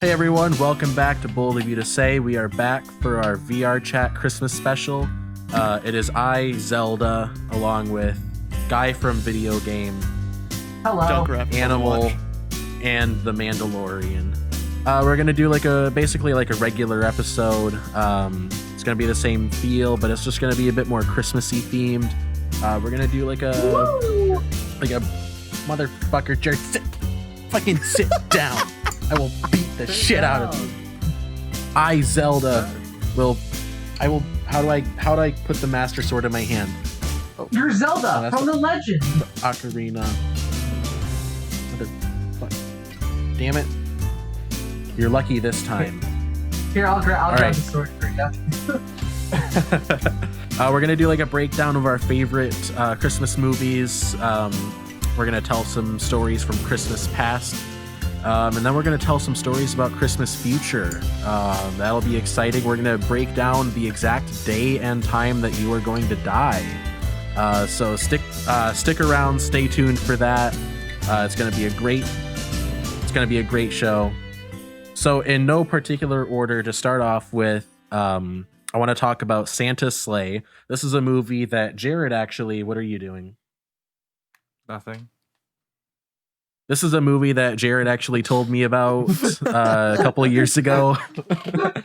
Hey everyone, welcome back to Bold of You to Say. We are back for our VRChat Christmas special. It is I, Zelda, along with Guy from Video Game, Hello, Animal, and the Mandalorian. We're gonna do basically like a regular episode. It's gonna be the same feel, but it's just gonna be a bit more Christmassy themed. We're gonna do like a motherfucker jerk. Fucking sit down. I will beat the shit out of you. I, Zelda, how do I put the Master Sword in my hand? Oh. You're Zelda from the legend. Ocarina. Motherfucker. Damn it. You're lucky this time. Here, I'll grab right. the sword for you. We're gonna do like a breakdown of our favorite Christmas movies. We're gonna tell some stories from Christmas past. And then we're going to tell some stories about Christmas future. That'll be exciting. We're going to break down the exact day and time that you are going to die. So stick around, stay tuned for that. It's going to be a great show. So in no particular order, to start off with, I want to talk about Santa's Sleigh. This is a movie that Jared actually, what are you doing? Nothing. This is a movie that Jared actually told me about a couple of years ago. I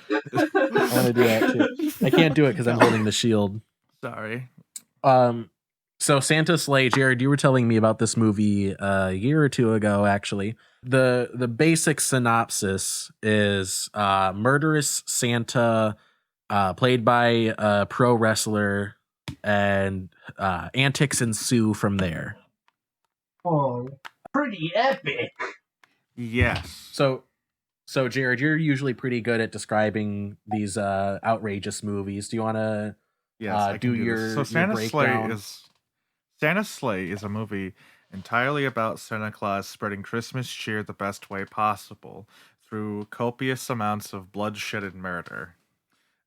want to do that too. I can't do it because I'm holding the shield. Sorry. So Santa's Sleigh, Jared, you were telling me about this movie a year or two ago, actually. The basic synopsis is murderous Santa, played by a pro wrestler, and antics ensue from there. Oh. Pretty epic. Yes. So Jared, you're usually pretty good at describing these outrageous movies. Do you want to do your So Santa's Sleigh is a movie entirely about Santa Claus spreading Christmas cheer the best way possible through copious amounts of bloodshed and murder.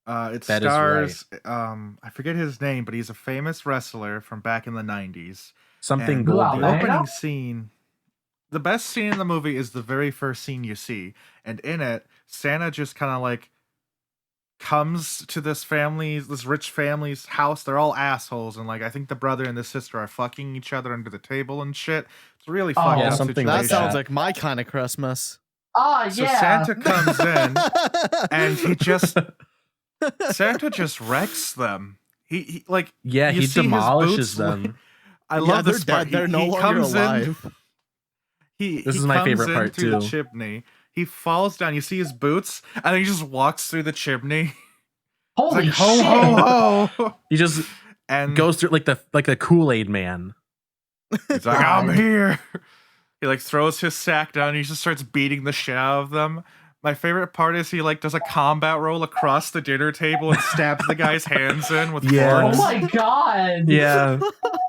It stars I forget his name, but he's a famous wrestler from back in the 90s. Something gold. gold. The opening scene. The best scene in the movie is the very first scene you see, and in it, Santa just kind of like comes to this rich family's house. They're all assholes, and like I think the brother and the sister are fucking each other under the table and shit. It's a really fucked up something situation. like That sounds like my kind of Christmas. Oh, So yeah. Santa comes in, and Santa just wrecks them. He demolishes them. I love they're this part. dead. They're no longer alive. This is my favorite part through too. The chimney. He falls down. You see his boots, and then he just walks through the chimney. Holy like, shit! Ho ho ho! He just goes through like the Kool-Aid man. He's like, I'm here. He like throws his sack down. And he just starts beating the shit out of them. My favorite part is he like does a combat roll across the dinner table and stabs the guy's hands in with forks. Oh my god! Yeah.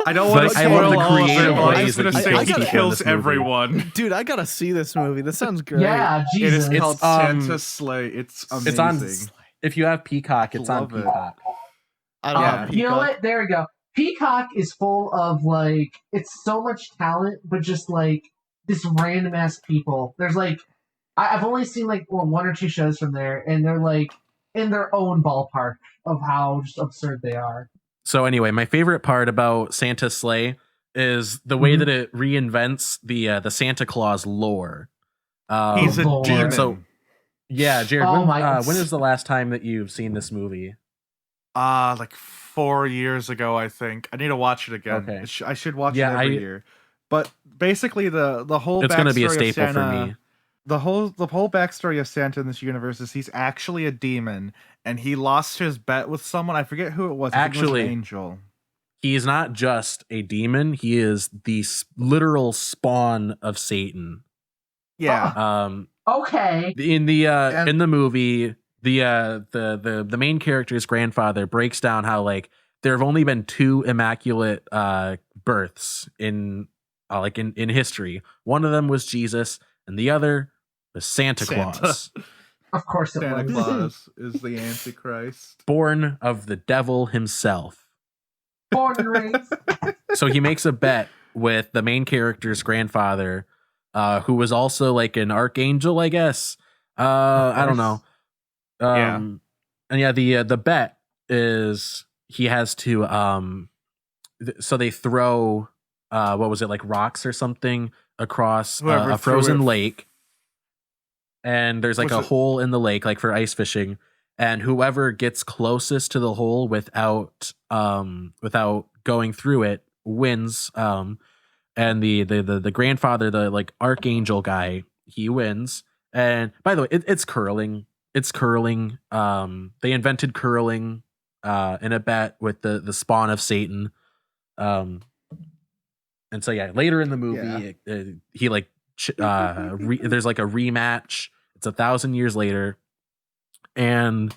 I don't want to I love spoil the all of it, creative but I'm ways just gonna that say he he kills kills people in this movie. everyone. Dude, I gotta see this movie. This sounds great. Yeah, Jesus. It is called It's, Santa's Sleigh. It's amazing. It's on. If you have Peacock, it's on Love it. Peacock. I don't have You know Peacock. what? There we go. Peacock is full of like it's so much talent, but just like this random ass people. There's like I've only seen like one or two shows from there, and they're like in their own ballpark of how just absurd they are. So anyway, my favorite part about Santa's Sleigh is the way that it reinvents the Santa Claus lore. He's a Lord. demon. So yeah, Jared, Oh when is the last time that you've seen this movie? Like 4 years ago, I think. I need to watch it again. Okay. I should watch it every year. But basically, the whole It's going to be a backstory of staple for Santa- me. The whole backstory of Santa in this universe is he's actually a demon, and he lost his bet with someone. I forget who it was. I think it was an Actually, angel. He is not just a demon; he is the literal spawn of Satan. Yeah. Okay. In the movie, the main character's grandfather breaks down how like there have only been 2 immaculate births in history. One of them was Jesus, and the other was Santa Claus, Of course it Santa was. Claus is the Antichrist. born of the devil himself. Born and raised. So he makes a bet with the main character's grandfather, who was also like an archangel, I guess, I don't know. Yeah. And yeah, the bet is he has to so they throw what was it, like rocks or something across Whoever a threw frozen it- lake, and there's like Was a it- hole in the lake, like for ice fishing, and whoever gets closest to the hole without going through it wins. And the grandfather, the like archangel guy, he wins. And by the way, it's curling. It's curling. They invented curling in a bet with the spawn of Satan. And so yeah, later in the movie, he like there's like a rematch. It's 1,000 years later, and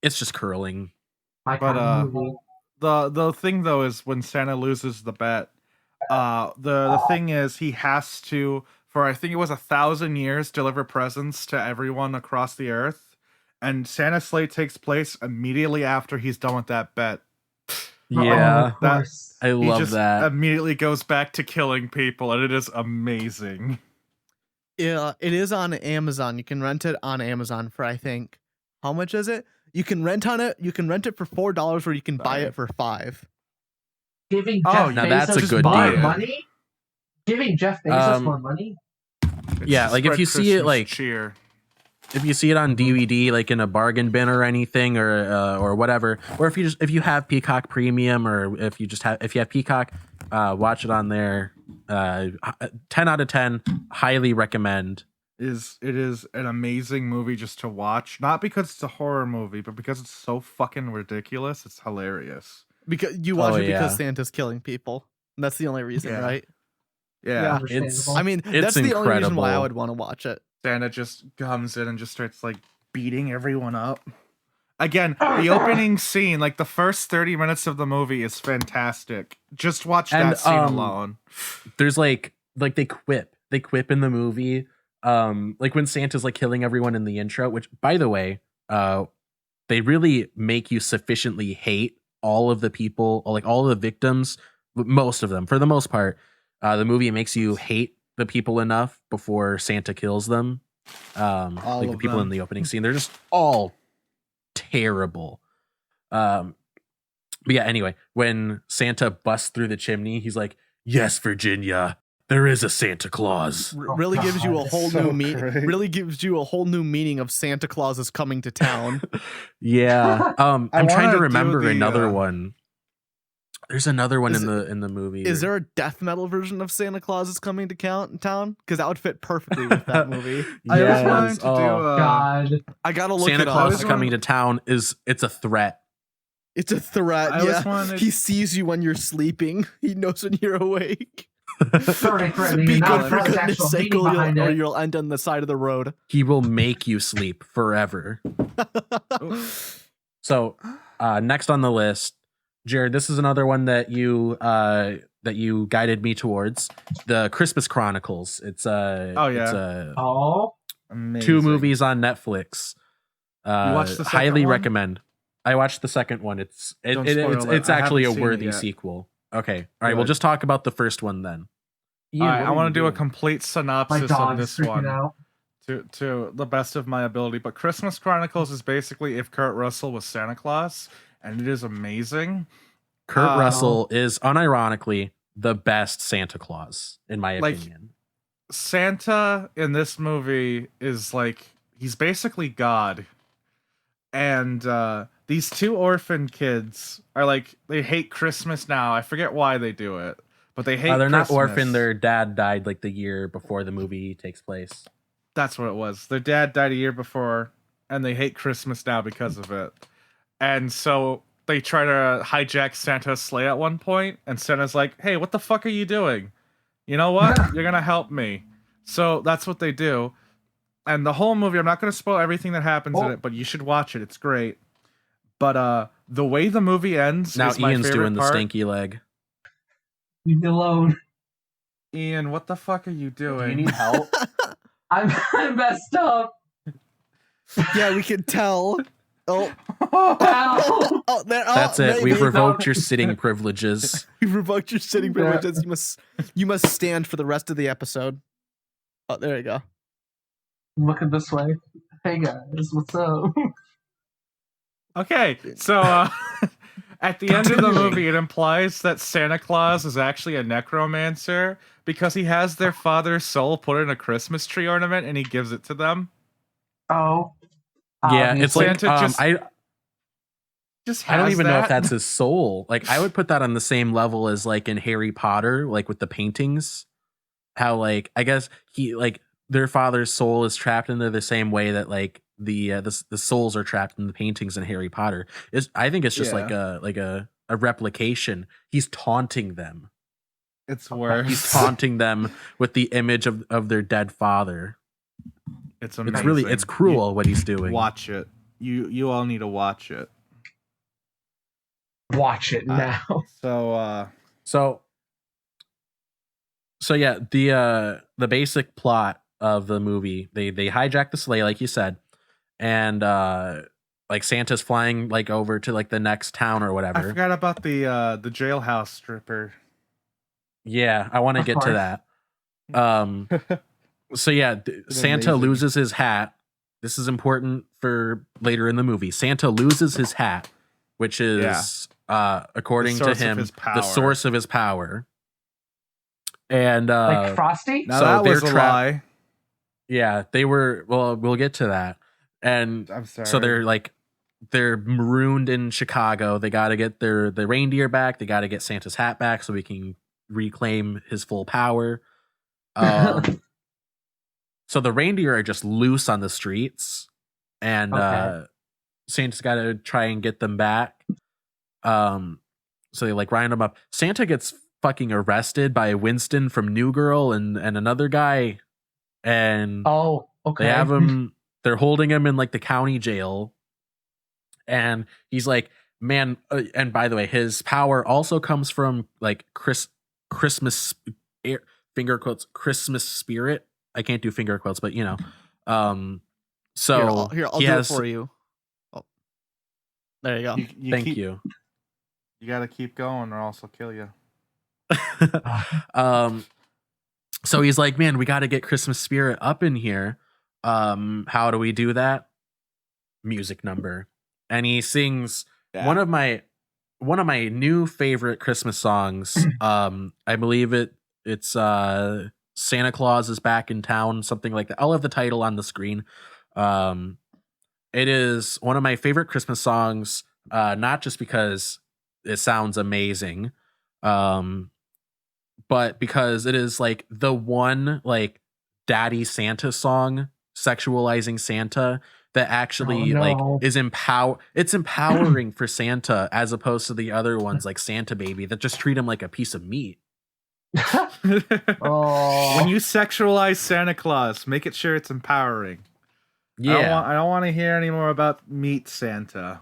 it's just curling. My But, kind of movie. The thing though is when Santa loses the bet, the thing is he has to, for I think it was 1,000 years, deliver presents to everyone across the earth, and Santa's sleigh takes place immediately after he's done with that bet. Yeah, Of course. I He love just that. immediately goes back to killing people, and it is amazing. Yeah, it is on Amazon. You can rent it on Amazon for, I think, how much is it? You can rent it for $4, or you can buy Sorry. it for $5. Giving Oh, Jeff now Bezos that's a good more deal. money? Giving Jeff Bezos more money? It's Yeah, to like if spread you see it Christmas like cheer. if you see it on DVD, like in a bargain bin or anything, or whatever, or if you have Peacock Premium, or if you have Peacock, watch it on there. 10 out of 10, highly recommend. It is an amazing movie just to watch, not because it's a horror movie, but because it's so fucking ridiculous. It's hilarious. Because you watch Oh, it because yeah. Santa's killing people. And that's the only reason, Yeah. right? Yeah. Understandable. I mean, It's that's the only reason why I incredible. would want to watch it. Santa just comes in and just starts like beating everyone up. Again, the opening scene, like the first 30 minutes of the movie is fantastic. Just watch And, that scene alone. There's like they quip in the movie, like when Santa's like killing everyone in the intro, which by the way, they really make you sufficiently hate all of the people, or like all of the victims, most of them for the most part. The movie makes you hate the people enough before Santa kills them. All Like the of people in them. the opening scene, they're just all terrible. But yeah, anyway, when Santa busts through the chimney, he's like, "Yes, Virginia, there is a Santa Claus." Really gives you a God, whole so new meaning. great. Really gives you a whole new meaning of Santa Claus is coming to town. Yeah. I'm trying wanna to do remember the, another one. There's another one Is in the movie. Is there a death metal version of Santa Claus is coming to town? Because that would fit perfectly with that movie. I Yes. was wanting to do God. I gotta look Santa it Claus up. is coming to town it's a threat. It's a threat. I always Yeah, wanted- he sees you when you're sleeping. He knows when you're awake. Sorry, threatening, Be and good not for the goodness actual sake, meaning or behind you'll, or it. you'll end on the side of the road. He will make you sleep forever. So, next on the list, Jared, this is another one that you guided me towards, the Christmas Chronicles. It's Oh, yeah. it's Oh, Amazing. 2 movies on Netflix. You watched the second highly one? recommend. I watched the second one. It's Don't spoil it. it's I actually a haven't seen it worthy yet. sequel. Okay, all right. We'll Good. just talk about the first one then. Ian, All right, what I are want you to do a doing? complete My synopsis of dog's this freaking one out. to the best of my ability. But Christmas Chronicles is basically if Kurt Russell was Santa Claus, and it is amazing. Kurt Uh, Russell is unironically the best Santa Claus, in my Like- opinion. Santa in this movie is like he's basically God, and these 2 orphan kids are like they hate Christmas now. I forget why they do it, but they hate. They're not Christmas. orphaned. Their dad died like the year before the movie takes place. That's what it was. Their dad died a year before, and they hate Christmas now because of it. And so they try to hijack Santa's sleigh at one point, and Santa's like, "Hey, what the fuck are you doing? You know what? You're gonna help me." So that's what they do. And the whole movie, I'm not gonna spoil everything that happens in Oh. it, but you should watch it. It's great. But the way the movie ends Now is my Ian's favorite doing the part. stanky leg. Leave me alone. Ian, what the fuck are you doing? help? I'm messed up. Yeah, we can tell. Oh, Ow. oh, there. Oh, That's it. maybe. We've revoked your sitting privileges. You've revoked your sitting privileges. You must stand for the rest of the episode. Oh, there you go. looking this way. Hey guys, what's up? Okay, so at the end of the movie, it implies that Santa Claus is actually a necromancer because he has their father's soul put in a Christmas tree ornament and he gives it to them. Oh, Yeah, it's obviously. like Santa just I don't has even know if that. that's his soul. Like I would put that on the same level as like in Harry Potter, like with the paintings. How like I guess he like their father's soul is trapped in there the same way that like the souls are trapped in the paintings in Harry Potter. I think it's just like a replication. He's taunting them. It's Okay. worse. He's taunting them with the image of their dead father. It's It's amazing. really it's cruel what he's doing. Watch it. You all need to watch it. Watch it now. So yeah, the basic plot of the movie, they hijack the sleigh like you said, and like Santa's flying like over to like the next town or whatever. I forgot about the jailhouse stripper. Yeah, I want to Of get to course. that. So yeah, Santa amazing. loses his hat. This is important for later in the movie. Santa loses his hat, which is according to source of him his the power. source of his power. And Like Frosty? Now So that was they're a trapped- lie. yeah, they were. Well, we'll get to that. And I'm sorry. so they're marooned in Chicago. They got to get the reindeer back. They got to get Santa's hat back so we can reclaim his full power. So the reindeer are just loose on the streets, and Okay. Santa's got to try and get them back. So they like round them up. Santa gets fucking arrested by Winston from New Girl and another guy, and Oh, okay. they have him. They're holding him in like the county jail, and he's like, "Man!" And by the way, his power also comes from like Christmas finger quotes Christmas spirit. I can't do finger quotes, but you know. So Here, I'll he do has. it for you. Oh. There you go. Thank you. You got to keep going, or else I'll kill you. So he's like, man, we got to get Christmas spirit up in here. How do we do that? Music number. And he sings one of my new favorite Christmas songs. I believe it's Santa Claus is back in town, something like that. I'll have the title on the screen. It is one of my favorite Christmas songs, not just because it sounds amazing, but because it is like the one like Daddy Santa song sexualizing Santa that actually like is it's empowering for Santa as opposed to the other ones like Santa Baby that just treat him like a piece of meat. When you sexualize Santa Claus, make it sure it's empowering. Yeah. I don't want to hear any more about meat Santa.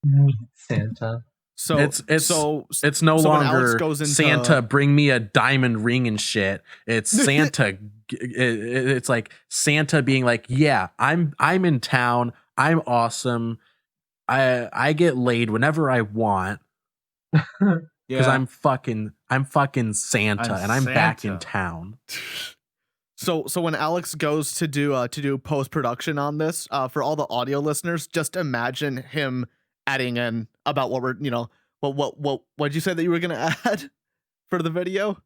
Meat Santa. So it's no so when Alex longer goes into- Santa bring me a diamond ring and shit. It's Santa. It's like Santa being like, yeah, I'm in town. I'm awesome. I get laid whenever I want because I'm fucking Santa and I'm back in town. So when Alex goes to do post production on this, for all the audio listeners, just imagine him adding in about what we're what did you say that you were gonna add for the video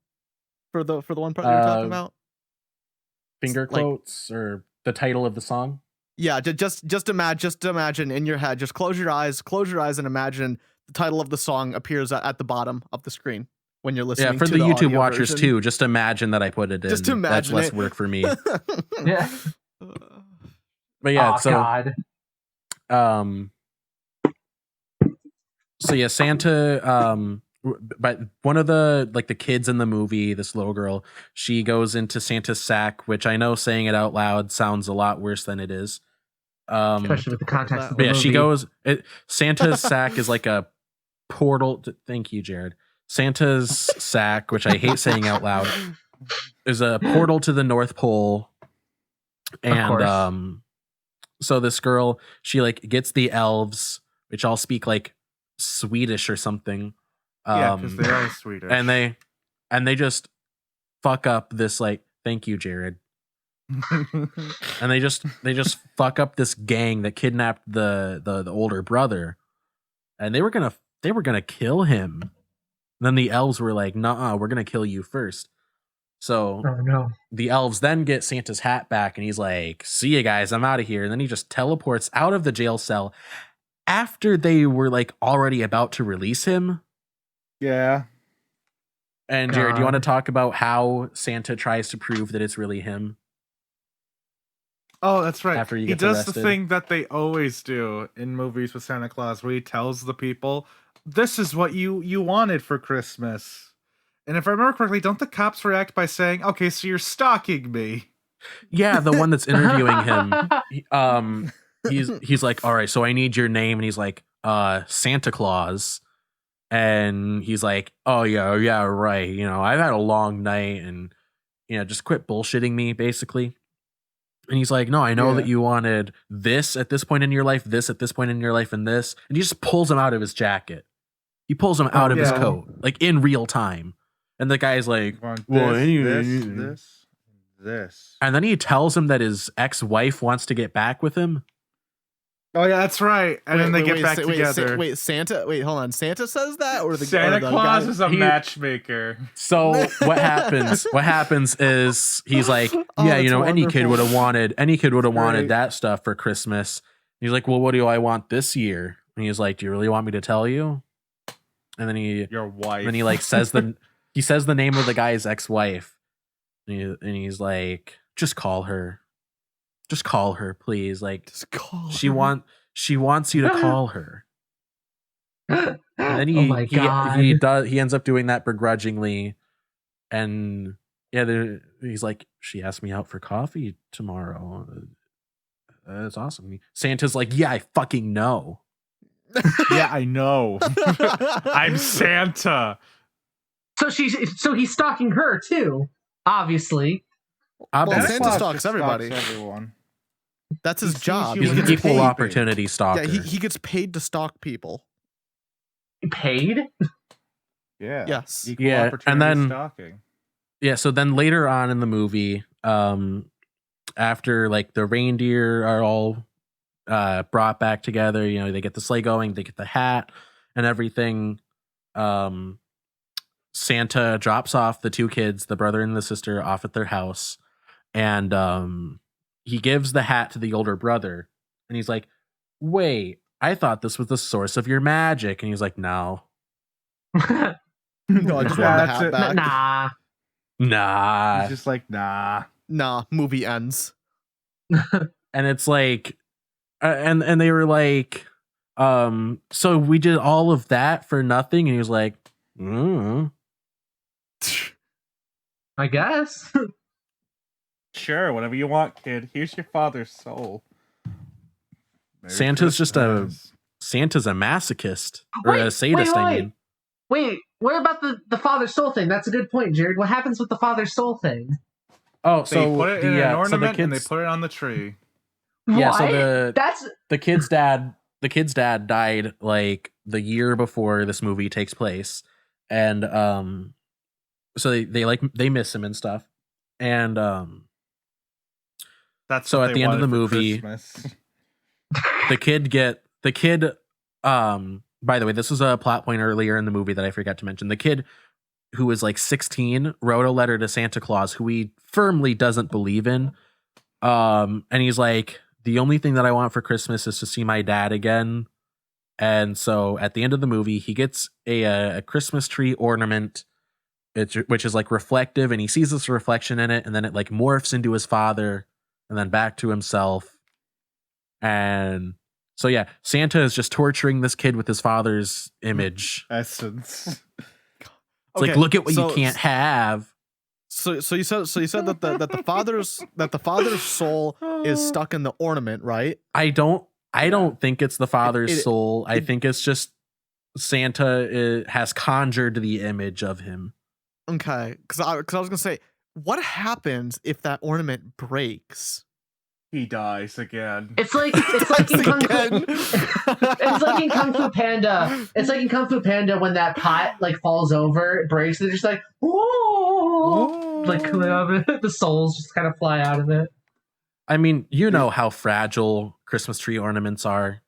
for the one part you were talking about? Finger quotes or the title of the song. Yeah, just imagine in your head. Just close your eyes and imagine the title of the song appears at the bottom of the screen when you're listening. Yeah, for to the YouTube audio watchers version. too. Just imagine that I put it in. Just imagine that's less it. work for me. Yeah. But yeah, Oh, so God. So yeah, Santa. But one of the like the kids in the movie, this little girl, she goes into Santa's sack, which I know saying it out loud sounds a lot worse than it is. Especially with the context of But the yeah, movie. she goes. Santa's sack is like a portal. Thank you, Jared. Santa's sack, which I hate saying out loud, is a portal to the North Pole. And so this girl, she like gets the elves, which all speak like Swedish or something. Yeah, because they are Swedish. And they just fuck up this like. Thank you, Jared. And they just fuck up this gang that kidnapped the older brother, and they were gonna kill him. And then the elves were like, "Nuh-uh, we're gonna kill you first." So Oh no. the elves then get Santa's hat back, and he's like, "See you guys, I'm out of here." And then he just teleports out of the jail cell after they were like already about to release him. Yeah. And Jared, do you God. want to talk about how Santa tries to prove that it's really him? Oh, that's right. After you He get does arrested. the thing that they always do in movies with Santa Claus, where he tells the people, "This is what you wanted for Christmas." And if I remember correctly, don't the cops react by saying, "Okay, so you're stalking me"? Yeah, the one that's interviewing him. He's like, "All right, so I need your name," and he's like, Santa Claus. And he's like, "Oh yeah, right. You know, I've had a long night, and just quit bullshitting me, basically." And he's like, "No, I know that you wanted this at this point in your life, this at this point in your life, and this." And he just pulls him out of his jacket. He pulls him out of his coat, like in real time. And the guy's like, Want "Well, this, anyway." this. And then he tells him that his ex-wife wants to get back with him. Oh yeah, that's right. And then they get back together. Hold on. Santa says that, or the Santa or the Claus guy? is a matchmaker. So what happens is he's like, "Yeah, that's any kid would wonderful. have wanted Great. that stuff for Christmas." And he's like, "Well, what do I want this year?" And he's like, "Do you really want me to tell you?" And then Your wife. he like says he says the name of the guy's ex-wife. And he's like, "Just call her. Just call her, please. Like, Just call she her. wants you to call her." And then Oh my God. he ends up doing that begrudgingly. And he's like, "She asked me out for coffee tomorrow. That's awesome." Santa's like, "Yeah, I fucking know." Yeah, I know. I'm Santa. So he's stalking her too, obviously. Well, Obviously. Santa Claus stalks just everybody. everyone. That's his He sees job. you He's when an you're equal paid. opportunity stalker. Yeah, he gets paid to stalk people. Paid? Yeah. Yes. Equal Yeah, opportunity and then- stalking. Yeah, so then later on in the movie, after like the reindeer are all brought back together, they get the sleigh going, they get the hat and everything. Santa drops off the two kids, the brother and the sister, off at their house, and he gives the hat to the older brother, and he's like, "Wait, I thought this was the source of your magic." And he's like, "No, No, I just want the That's hat it. back. Nah. nah." He's just like, nah. Nah, movie ends. And it's like, and they were like, "So we did all of that for nothing?" And he was like, I guess. Sure, whatever you want, kid. Here's your father's soul. Merry Santa's just Christmas. Santa's a masochist or Wait, a sadist. wait, I wait. mean, Wait, what about the father soul thing? That's a good point, Jared. What happens with the father soul thing? oh, They so put it in the an so the ornament and they kids, put it on the tree. yeah, so What? That's the kid's dad died like the year before this movie takes place, and so they miss him and stuff, and That's So what at they the end of wanted the for movie- Christmas. the kid by the way, this was a plot point earlier in the movie that I forgot to mention. The kid who was like 16 wrote a letter to Santa Claus, who he firmly doesn't believe in, and he's like, "The only thing that I want for Christmas is to see my dad again." And so at the end of the movie, he gets a Christmas tree ornament, which is like reflective, and he sees this reflection in it, and then it like morphs into his father and then back to himself. And so yeah, Santa is just torturing this kid with his father's image. Essence. It's like, look at what you can't have. So you said that the father's soul is stuck in the ornament, right? I don't think it's the father's It- soul. I think it's just Santa has conjured the image of him. Okay, because I was gonna say, what happens if that ornament breaks? He dies again. It's like in Kung Fu. Again. It's like in Kung Fu Panda. It's like in Kung Fu Panda when that pot like falls over, it breaks, and they're just like, whoa, like coming out of it. The souls just kind of fly out of it. I mean, you know how fragile Christmas tree ornaments are.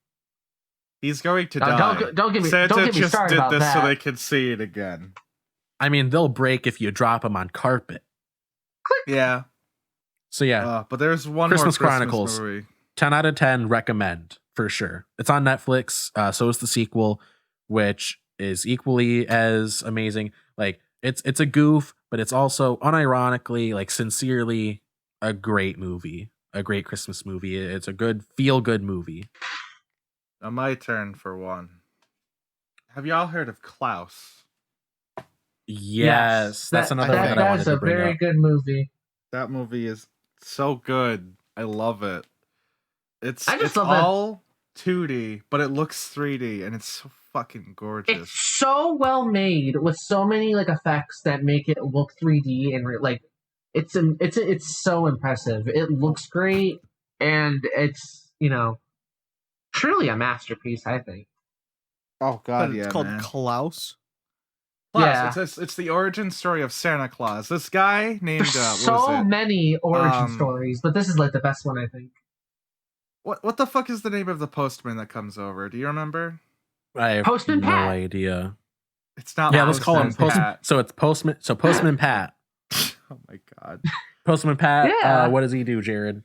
He's going to Don't- die. don't get me- Santa don't get me just started did about this so that. they can see it again. I mean, they'll break if you drop them on carpet. Yeah. So yeah, But there's one Christmas more Chronicles. movie. 10 out of 10 recommend for sure. It's on Netflix. So is the sequel, which is equally as amazing. Like it's a goof, but it's also unironically, like sincerely a great movie, a great Christmas movie. It's a good feel good movie. Now my turn for one. Have y'all heard of Klaus? Yes, that's another one that I wanted That's to a bring very up. good movie. That movie is so good. I love it. It's I just love all 2D, but it looks 3D, and it's so fucking gorgeous. It's so well made with so many like effects that make it look 3D and like it's so impressive. It looks great, and it's truly a masterpiece. I think. Oh god, It's yeah, called man. Klaus. Klaus, Yeah. it's the origin story of Santa Claus. This guy named There's what so was it? many origin stories, but this is like the best one, I think. What the fuck is the name of the postman that comes over? Do you remember? I have Postman no Pat. idea. It's not. Yeah, let's call him Postman Postman. Pat. So it's Postman. So Postman Pat. Oh my god. Postman Pat. Yeah. What does he do, Jared?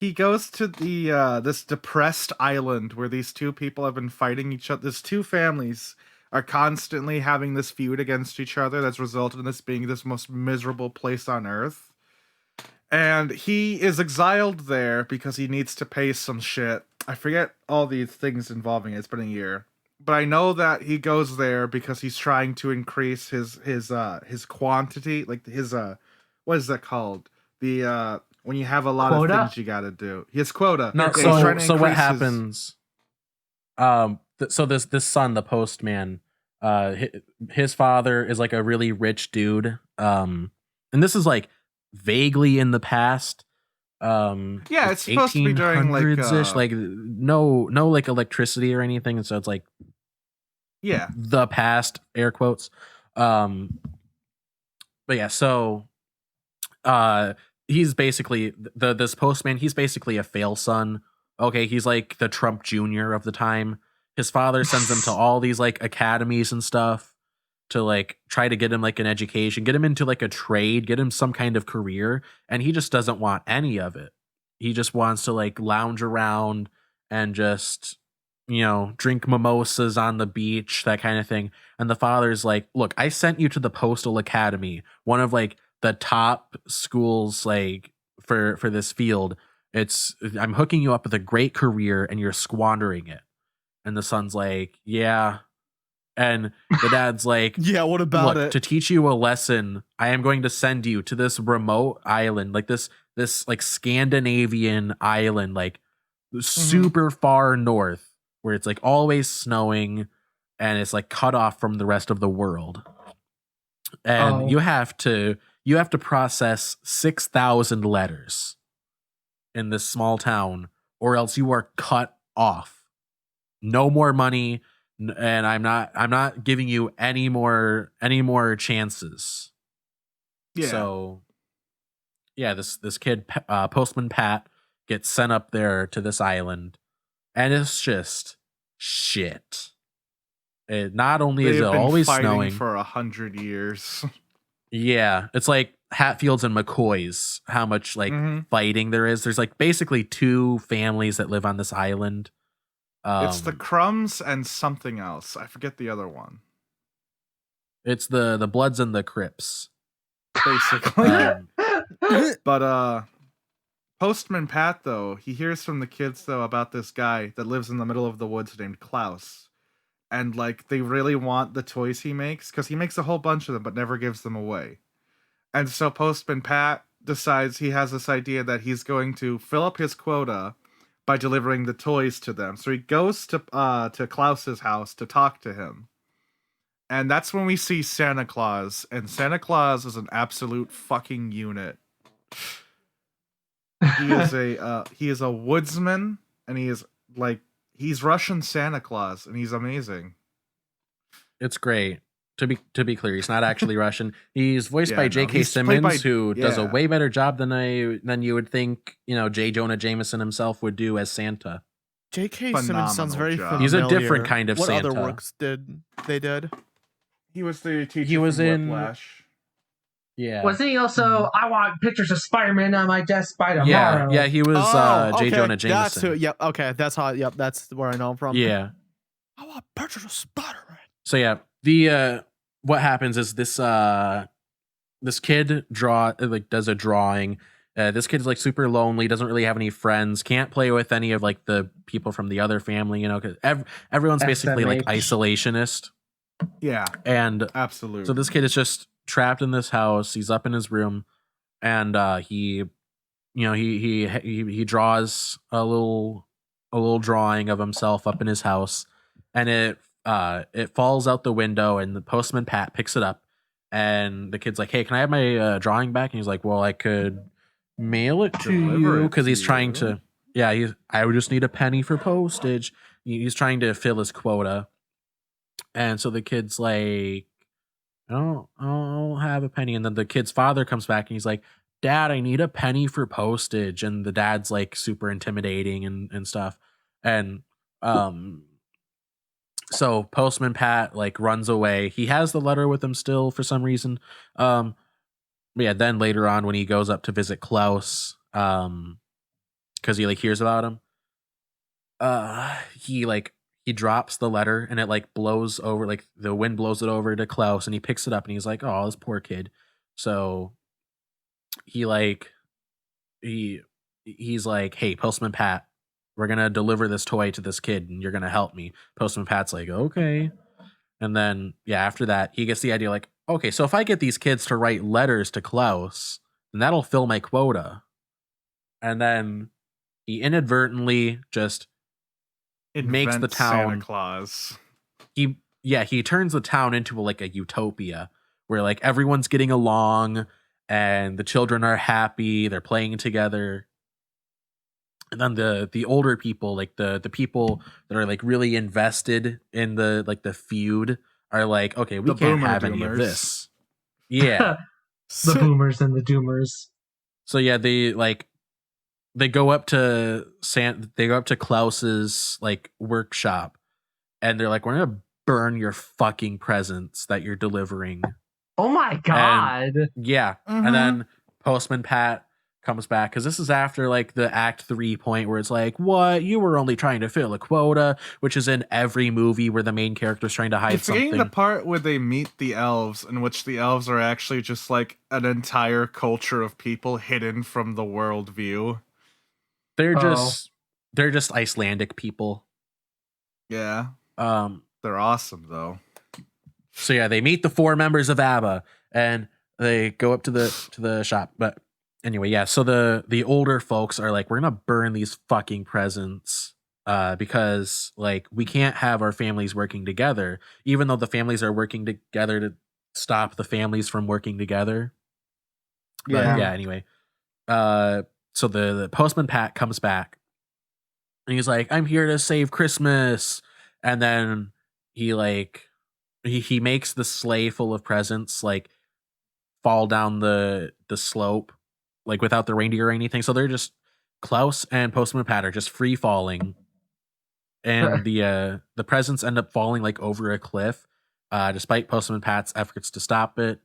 He goes to the this depressed island where these two people have been fighting each other. These two families are constantly having this feud against each other that's resulted in this being this most miserable place on earth. And he is exiled there because he needs to pay some shit. I forget all these things involving it. It's been a year. But I know that he goes there because he's trying to increase his quantity, like his what is that called? The when you have a lot Quota? of things you got to do. His quota. No, Yeah, he's trying to so what increase happens? So this son, the postman, his father is like a really rich dude. And this is like vaguely in the past. Yeah, it's supposed to be during like 1800s-ish, like no like electricity or anything, and so it's like yeah. the past, air quotes. But yeah, so he's basically this postman. He's basically a fail son. Okay, he's like the Trump Jr. of the time. His father sends him to all these like academies and stuff to like try to get him like an education, get him into like a trade, get him some kind of career, and he just doesn't want any of it. He just wants to like lounge around and just drink mimosas on the beach, that kind of thing. And the father's like, "Look, I sent you to the Postal Academy, one of like the top schools like for this field. I'm hooking you up with a great career and you're squandering it." And the son's like, "Yeah." And the dad's like, Yeah, what about "Look, it? to teach you a lesson, I am going to send you to this remote island, like this like Scandinavian island, like super far north, where it's like always snowing and it's like cut off from the rest of the world. And you have to process 6,000 letters in this small town, or else you are cut off. No more money, and I'm not giving you any more chances." Yeah. So yeah, this kid, Postman Pat, gets sent up there to this island, and it's just shit. It not only is it They've been always fighting snowing for 100 years. Yeah, it's like Hatfields and McCoys. How much like fighting there is. There's like basically two families that live on this island. It's the Crumbs and something else. I forget the other one. It's the Bloods and the Crips. Basically. But Postman Pat though, he hears from the kids though about this guy that lives in the middle of the woods named Klaus. And like they really want the toys he makes because he makes a whole bunch of them but never gives them away. And so Postman Pat decides he has this idea that he's going to fill up his quota by delivering the toys to them. So he goes to Klaus's house to talk to him. And that's when we see Santa Claus, and Santa Claus is an absolute fucking unit. he is a woodsman, and he's Russian Santa Claus, and he's amazing. It's great. To be clear, he's not actually Russian. He's voiced by J.K. he's played Simmons, by- who does a yeah. way better job than you would think. J. Jonah Jameson himself would do as Santa. J.K. Simmons sounds Phenomenal very job. familiar. He's a different kind of what Santa. other works did they did? He was the teacher. He was from in- Whiplash. Yeah. Wasn't he also? I want pictures of Spider-Man on my desk by tomorrow. Yeah, he was J. Jonah Jameson. That's who. Yep. Okay, that's how. Yep, that's where I know him from. Yeah. I want pictures of Spider-Man. So yeah, the what happens is this kid does a drawing. This kid's like super lonely, doesn't really have any friends, can't play with any of like the people from the other family, because everyone's basically like SMH. isolationist. Yeah, And absolutely. so this kid is just trapped in this house. He's up in his room, and he draws a little drawing of himself up in his house, and it falls out the window, and the postman Pat picks it up, and the kid's like, "Hey, can I have my drawing back?" And he's like, "Well, I could mail it to Deliver you," it because to he's trying you. to. Yeah, I would just need a penny for postage. He's trying to fill his quota, and so the kid's like, I don't have a penny. And then the kid's father comes back and he's like, "Dad, I need a penny for postage." And the dad's like super intimidating and stuff. And so postman Pat like runs away. He has the letter with him still for some reason. But yeah, then later on when he goes up to visit Klaus, because he like hears about him, he drops the letter and it like blows over, like the wind blows it over to Klaus, and he picks it up and he's like, "Oh, this poor kid." So he's like, "Hey, postman Pat, we're gonna deliver this toy to this kid and you're gonna help me." Postman Pat's like, "Okay." And then yeah, after that he gets the idea like, okay, so if I get these kids to write letters to Klaus, then that'll fill my quota. And then he inadvertently just makes the Invent town. Santa Claus. He turns the town into like a utopia where like everyone's getting along and the children are happy, they're playing together. And then the older people, like the people that are like really invested in the feud, are like, "Okay, we The can't boomer have any of doomers. this." Yeah. The boomers and the doomers. So yeah, they go up to Klaus's like workshop, and they're like, "We're gonna burn your fucking presents that you're delivering." Oh my god! Yeah. Mhm. And then postman Pat comes back, because this is after like the Act 3 point where it's like, "What? You were only trying to fill a quota," which is in every movie where the main character's trying to hide You're forgetting something. the part where they meet the elves, in which the elves are actually just like an entire culture of people hidden from the world view. They're Oh. just Icelandic people. Yeah, They're awesome though. So yeah, they meet the 4 members of ABBA and they go up to the shop. But anyway, yeah, so the older folks are like, "We're gonna burn these fucking presents because like we can't have our families working together, even though the families are working together to stop the families from working together." But Yeah. yeah, anyway. So the postman Pat comes back and he's like, "I'm here to save Christmas." And then he like he makes the sleigh full of presents like fall down the slope, like without the reindeer or anything. So they're just Klaus and postman Pat are just free falling, and the presents end up falling like over a cliff, despite postman Pat's efforts to stop it.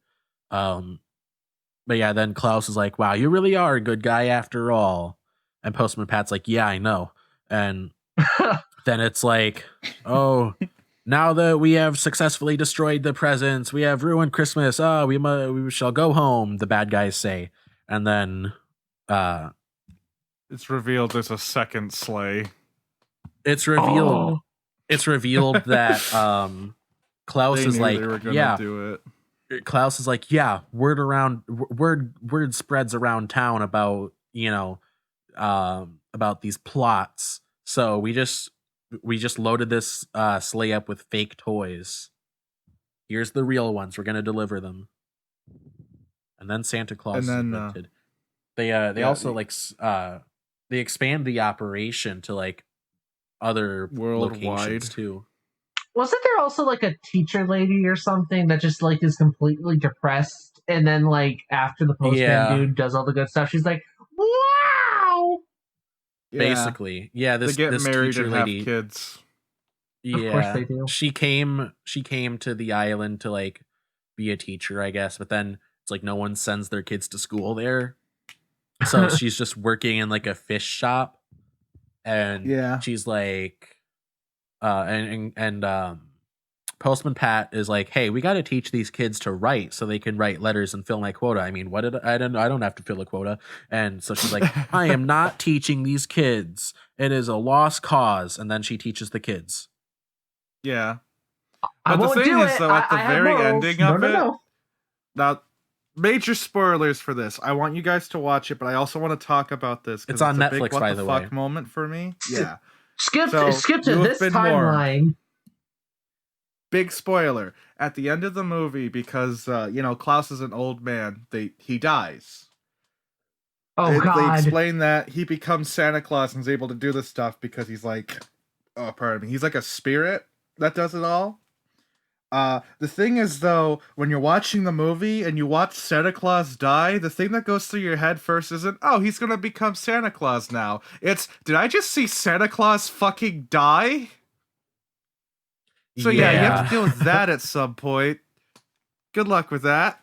But yeah, then Klaus is like, "Wow, you really are a good guy after all." And postman Pat's like, "Yeah, I know." And then it's like, "Oh, now that we have successfully destroyed the presents, we have ruined Christmas. We shall go home," the bad guys say. And then It's revealed there's a second sleigh. it's revealed Oh. that Klaus They is knew like, they were gonna "Yeah." do it. Klaus is like, "Yeah, word spreads around town about, about these plots. So we just loaded this sleigh up with fake toys. Here's the real ones. We're gonna deliver them." And then Santa Claus And is then, invented. They Yeah, also like they expand the operation to like other locations worldwide. too. Wasn't there also like a teacher lady or something that just like is completely depressed, and then like after the postman Yeah. dude does all the good stuff, she's like, "Wow!" Yeah, Basically, yeah. they This get married teacher and lady, have kids. Of course yeah, they do. she came to the island to like be a teacher, I guess. But then it's like no one sends their kids to school there, so she's just working in like a fish shop, and Yeah. she's like, Postman Pat is like, hey, we got to teach these kids to write so they can write letters and fill my quota. I mean, I don't have to fill a quota. And so she's like, I am not teaching these kids. It is a lost cause. And then she teaches the kids. Yeah. I But the won't thing do is, it. though, at the I have very morals. ending No, of no, it, no. now, major spoilers for this. I want you guys to watch it, but I also want to talk about this. It's 'cause on a big Netflix, what by the the fuck way. moment for me. Yeah. Skip So, to you have this been warned. timeline. Big spoiler. At the end of the movie, because, Klaus is an old man, he dies. Oh They God! explain that he becomes Santa Claus and is able to do this stuff because he's like, he's like a spirit that does it all. The thing is, though, when you're watching the movie and you watch Santa Claus die, the thing that goes through your head first isn't, oh, he's gonna become Santa Claus now. It's, did I just see Santa Claus fucking die? So yeah, you have to deal with that at some point. Good luck with that.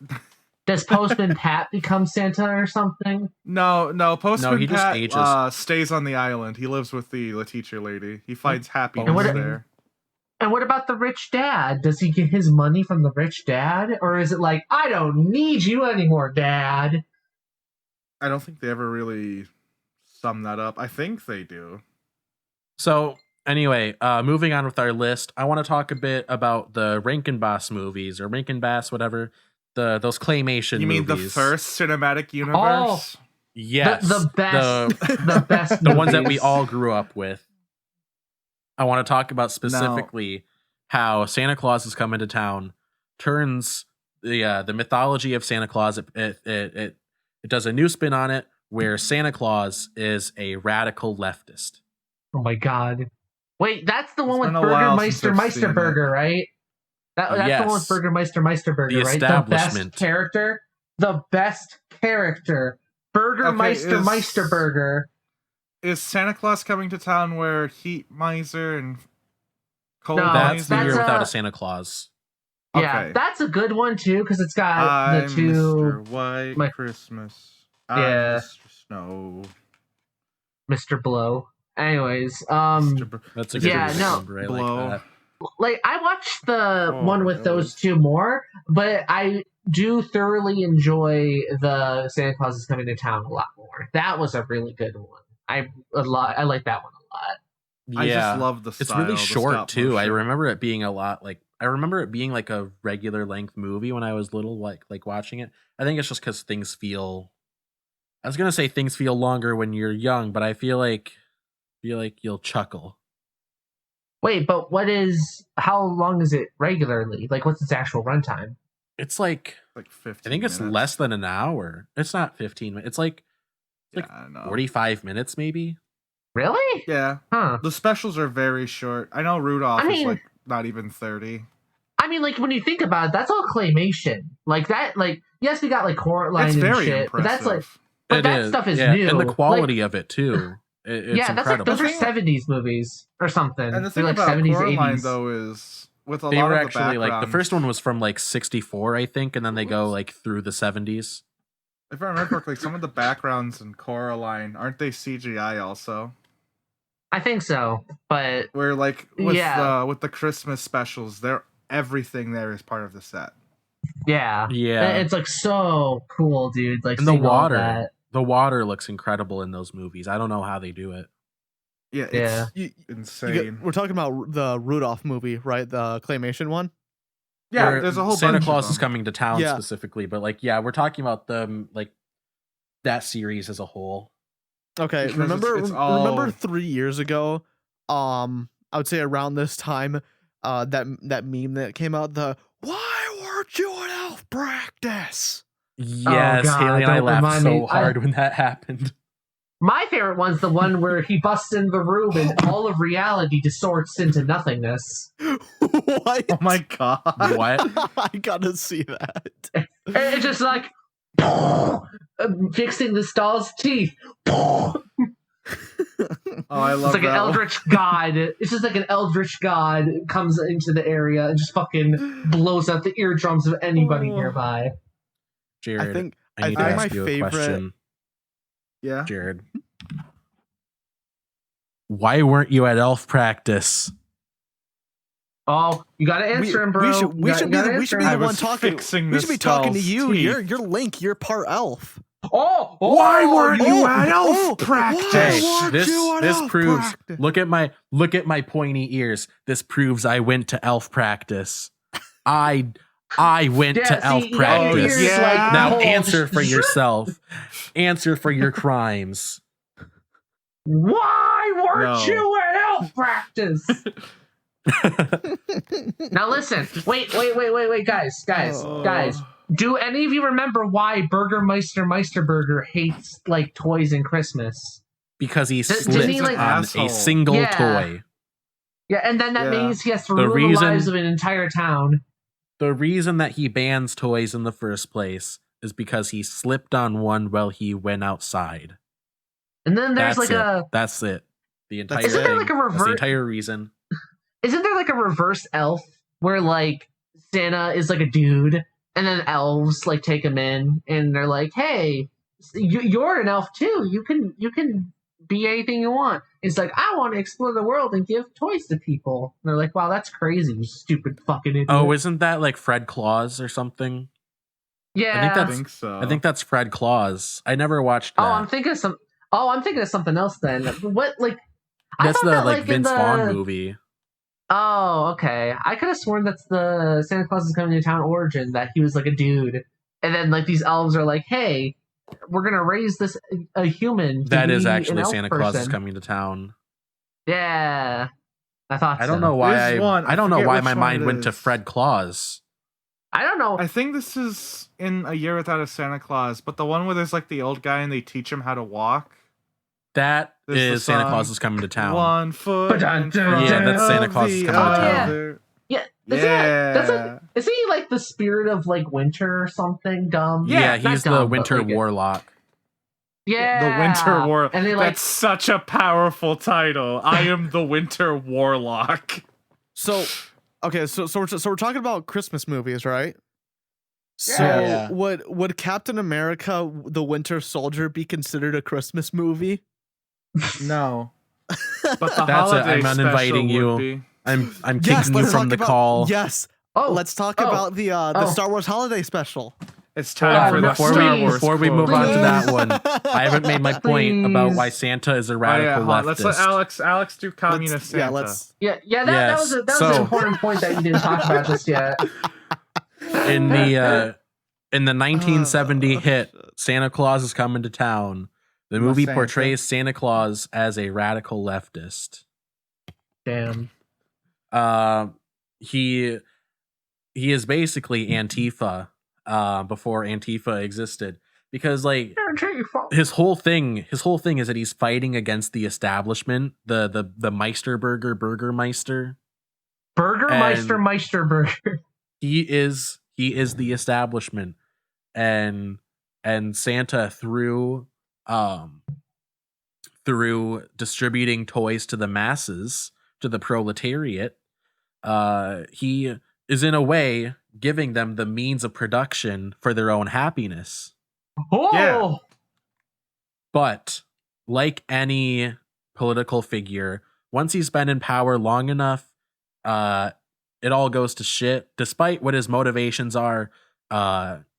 Does Postman Pat become Santa or something? No, Postman he just Pat ages. stays on the island. He lives with the teacher lady. He finds And happiness what- there. And what about the rich dad? Does he get his money from the rich dad? Or is it like, I don't need you anymore, Dad? I don't think they ever really sum that up. I think they do. So anyway, moving on with our list, I want to talk a bit about the Rankin-Bass movies, or Rankin-Bass, whatever. Those claymation You mean movies. the first cinematic universe? Yes. The best. The best. The ones that we movies. all grew up with. I want to talk about specifically how Santa Claus is coming to town, turns the mythology of Santa Claus. It does a new spin on it, where Santa Claus is a radical leftist. Oh my God! Wait, that's the one with been a while since Burgermeister I've seen it. Meisterburger, right? That's the one with Yes. Burgermeister Meisterburger, The right? establishment. The best character. The best character. Burgermeister is- Meisterburger. Is Santa Claus coming to town where Heat Miser and Cold No, That's the Miser? year that's without a- a Santa Claus. Yeah, Okay. that's a good one too because it's got I'm the two. Mr. White my- Christmas. Yeah. I'm Mr. Snow. Mr. Blow. Anyways, Mr. That's a Mr. good Yeah, no. number. I Blow. like that. like I watched the Oh, one with no. those two more, but I do thoroughly enjoy the Santa Claus is Coming to Town a lot more. That was a really good one. I like that one a lot. Yeah. I just love the style. It's really the short stop too. I motion. remember it being a lot like I remember it being like a regular length movie when I was little, like watching it. I think it's just because things feel. I was gonna say things feel longer when you're young, but I feel like you'll chuckle. Wait, but how long is it regularly? Like, what's its actual runtime? It's like like 15 I think it's minutes. less than an hour. It's not 15 minutes. It's like Yeah, I know. 45 minutes maybe. Really? Yeah. Huh. The specials are very short. I know Rudolph I mean- is like not even 30. I mean, like, when you think about it, that's all claymation. Like, that, like, yes, we got, like, Coraline It's and very shit, impressive. but that's, like, but It that is, stuff is yeah. new. And the Like, quality of it too. It's yeah, that's like, incredible. those are The thing- 70s movies or something. And the They're thing like about 70s, Coraline 80s. though is with a They lot were of the actually like the backgrounds- first one was from like 64, I think, and then they go like through the 70s. If I remember correctly, some of the backgrounds in Coraline aren't they CGI also? I think so, but Where like with Yeah. with the Christmas specials, everything there is part of the set. yeah. Yeah. It's, like, so cool, dude. Like, And the seeing all water. that. The water looks incredible in those movies. I don't know how they do it. Yeah, Yeah. it's insane. We're talking about the Rudolph movie, right? The claymation one. Yeah, Where there's a whole Santa bunch Claus of is them. coming to town Yeah. specifically, but like yeah, we're talking about the like that series as a whole. Okay, Because remember it's all- remember 3 years ago, I would say around this time, that meme that came out, the "Why weren't you at elf practice?" Yes, God, Haley and I don't laughed remind so me. hard when that happened. My favorite one's the one where he busts in the room and all of reality distorts into nothingness. What? Oh my god. What? I gotta see that. And it's just like fixing the doll's teeth. Oh, I love It's like an that one. eldritch god. It's just like an eldritch god comes into the area and just fucking blows out the eardrums of anybody Oh. nearby. Jared, I think I need to my ask you a favorite. question. Yeah. Jared, why weren't you at elf practice? Oh, you gotta answer him, bro. We should be the I one was talking. fixing We should be this talking to doll's you. teeth. You're Link. You're part elf. Oh, Why weren't you oh, at elf oh, practice? why Hey, weren't you at this elf proves. practice? Look at my pointy ears. This proves I went to elf practice. I went Yeah, to elf see, you got your practice. ears, Yeah. like, Now pulled. answer for yourself. Answer for your crimes. Why weren't No. you at elf practice? Now listen, wait, guys. Oh. Do any of you remember why Burgermeister Meisterburger hates like toys in Christmas? Because he Didn't slipped he, like- on Asshole. a single Yeah. toy. Yeah, and then that Yeah. means he has to The ruin the reason- lives of an entire town. The reason that he bans toys in the first place is because he slipped on one while he went outside. And then there's That's like it. That's it. The entire Isn't there thing. like a That's the revert- entire reason. isn't there like a reverse elf where like Santa is like a dude and then elves like take him in and they're like, hey, you're an elf too. You can be anything you want. It's like, I want to explore the world and give toys to people. And they're like, wow, that's crazy, you stupid fucking idiot. Oh, isn't that like Fred Claus or something? yeah. I think I that's- think so. I think that's Fred Claus. I never watched that. I'm thinking of something else then. What like I That's thought the that, like in Vince the- Vaughn movie. Oh, okay. I could have sworn that's the Santa Claus is coming to town origin, that he was like a dude. And then like these elves are like, hey, we're gonna raise this a human. to That be is an actually elf Santa Claus is person." coming to town. Yeah. I thought I don't so. know why There's one. I don't know forget why which my one mind it went to is. Fred Claus. I don't know. I think this is in A Year Without a Santa Claus, but the one where there's like the old guy and they teach him how to walk. That This is the is Santa song. Claus is coming to town. 1 foot. Ba-dun, in dun, front Yeah, that's Santa of Claus is the coming to town. other. Yeah. Yeah. Is he like the spirit of like winter or something dumb? Yeah, Not he's the dumb, but, winter like, warlock. Yeah. The Winter War. And they like That's such a powerful title. I am the Winter Warlock. So, okay, so we're talking about Christmas movies, right? So Yeah. would Captain America: The Winter Soldier be considered a Christmas movie? No. But the That's it. holiday I'm special uninviting you. would be. I'm Yes, kicking you let's from talk the about- call. Yes, Oh, let's talk oh, about the oh. Star Wars holiday special. It's time for the before Star we Wars before we move quote. on to that one, I haven't made my point about why Please. Santa is a Oh, radical yeah, hold on. leftist. Let's let Alex do communist Santa. Yeah, let's. Yeah, that Yes, was that was so- an important point that you didn't talk about just yet. in the 1970 hit Santa Claus is Coming to Town, the I'm a movie Santa. portrays Santa Claus as a radical leftist. Damn. He is basically Antifa before Antifa existed, because like his whole thing is that he's fighting against the establishment, the Burgermeister. Burgermeister And- Meisterburger. He is the establishment, and Santa through distributing toys to the masses, to the proletariat, he is in a way giving them the means of production for their own happiness. Oh, Yeah. But like any political figure, once he's been in power long enough, it all goes to shit. Despite what his motivations are,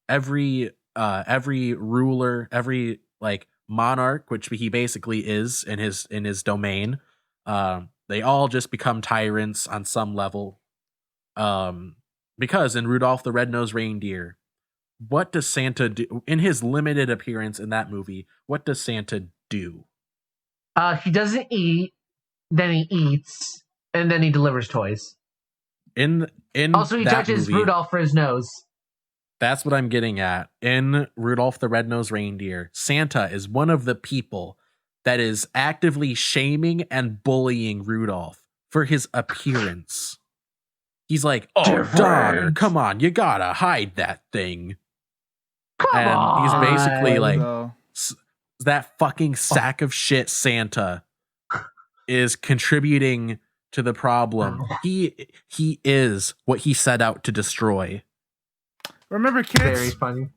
every ruler, every like monarch, which he basically is in his domain, they all just become tyrants on some level. Because in Rudolph the Red-Nosed Reindeer, what does Santa do in his limited appearance in that movie? What does Santa do? he doesn't eat, then he eats, and then he delivers toys. In Also, he that touches movie, Rudolph for his nose. That's what I'm getting at. In Rudolph the Red-Nosed Reindeer, Santa is one of the people that is actively shaming and bullying Rudolph for his appearance. He's like, "Oh, Different. daughter, come on, you gotta hide that thing." Come on. He's basically like, Though. that fucking sack of shit Santa is contributing to the problem. He is what he set out to destroy. Remember, Very kids, funny.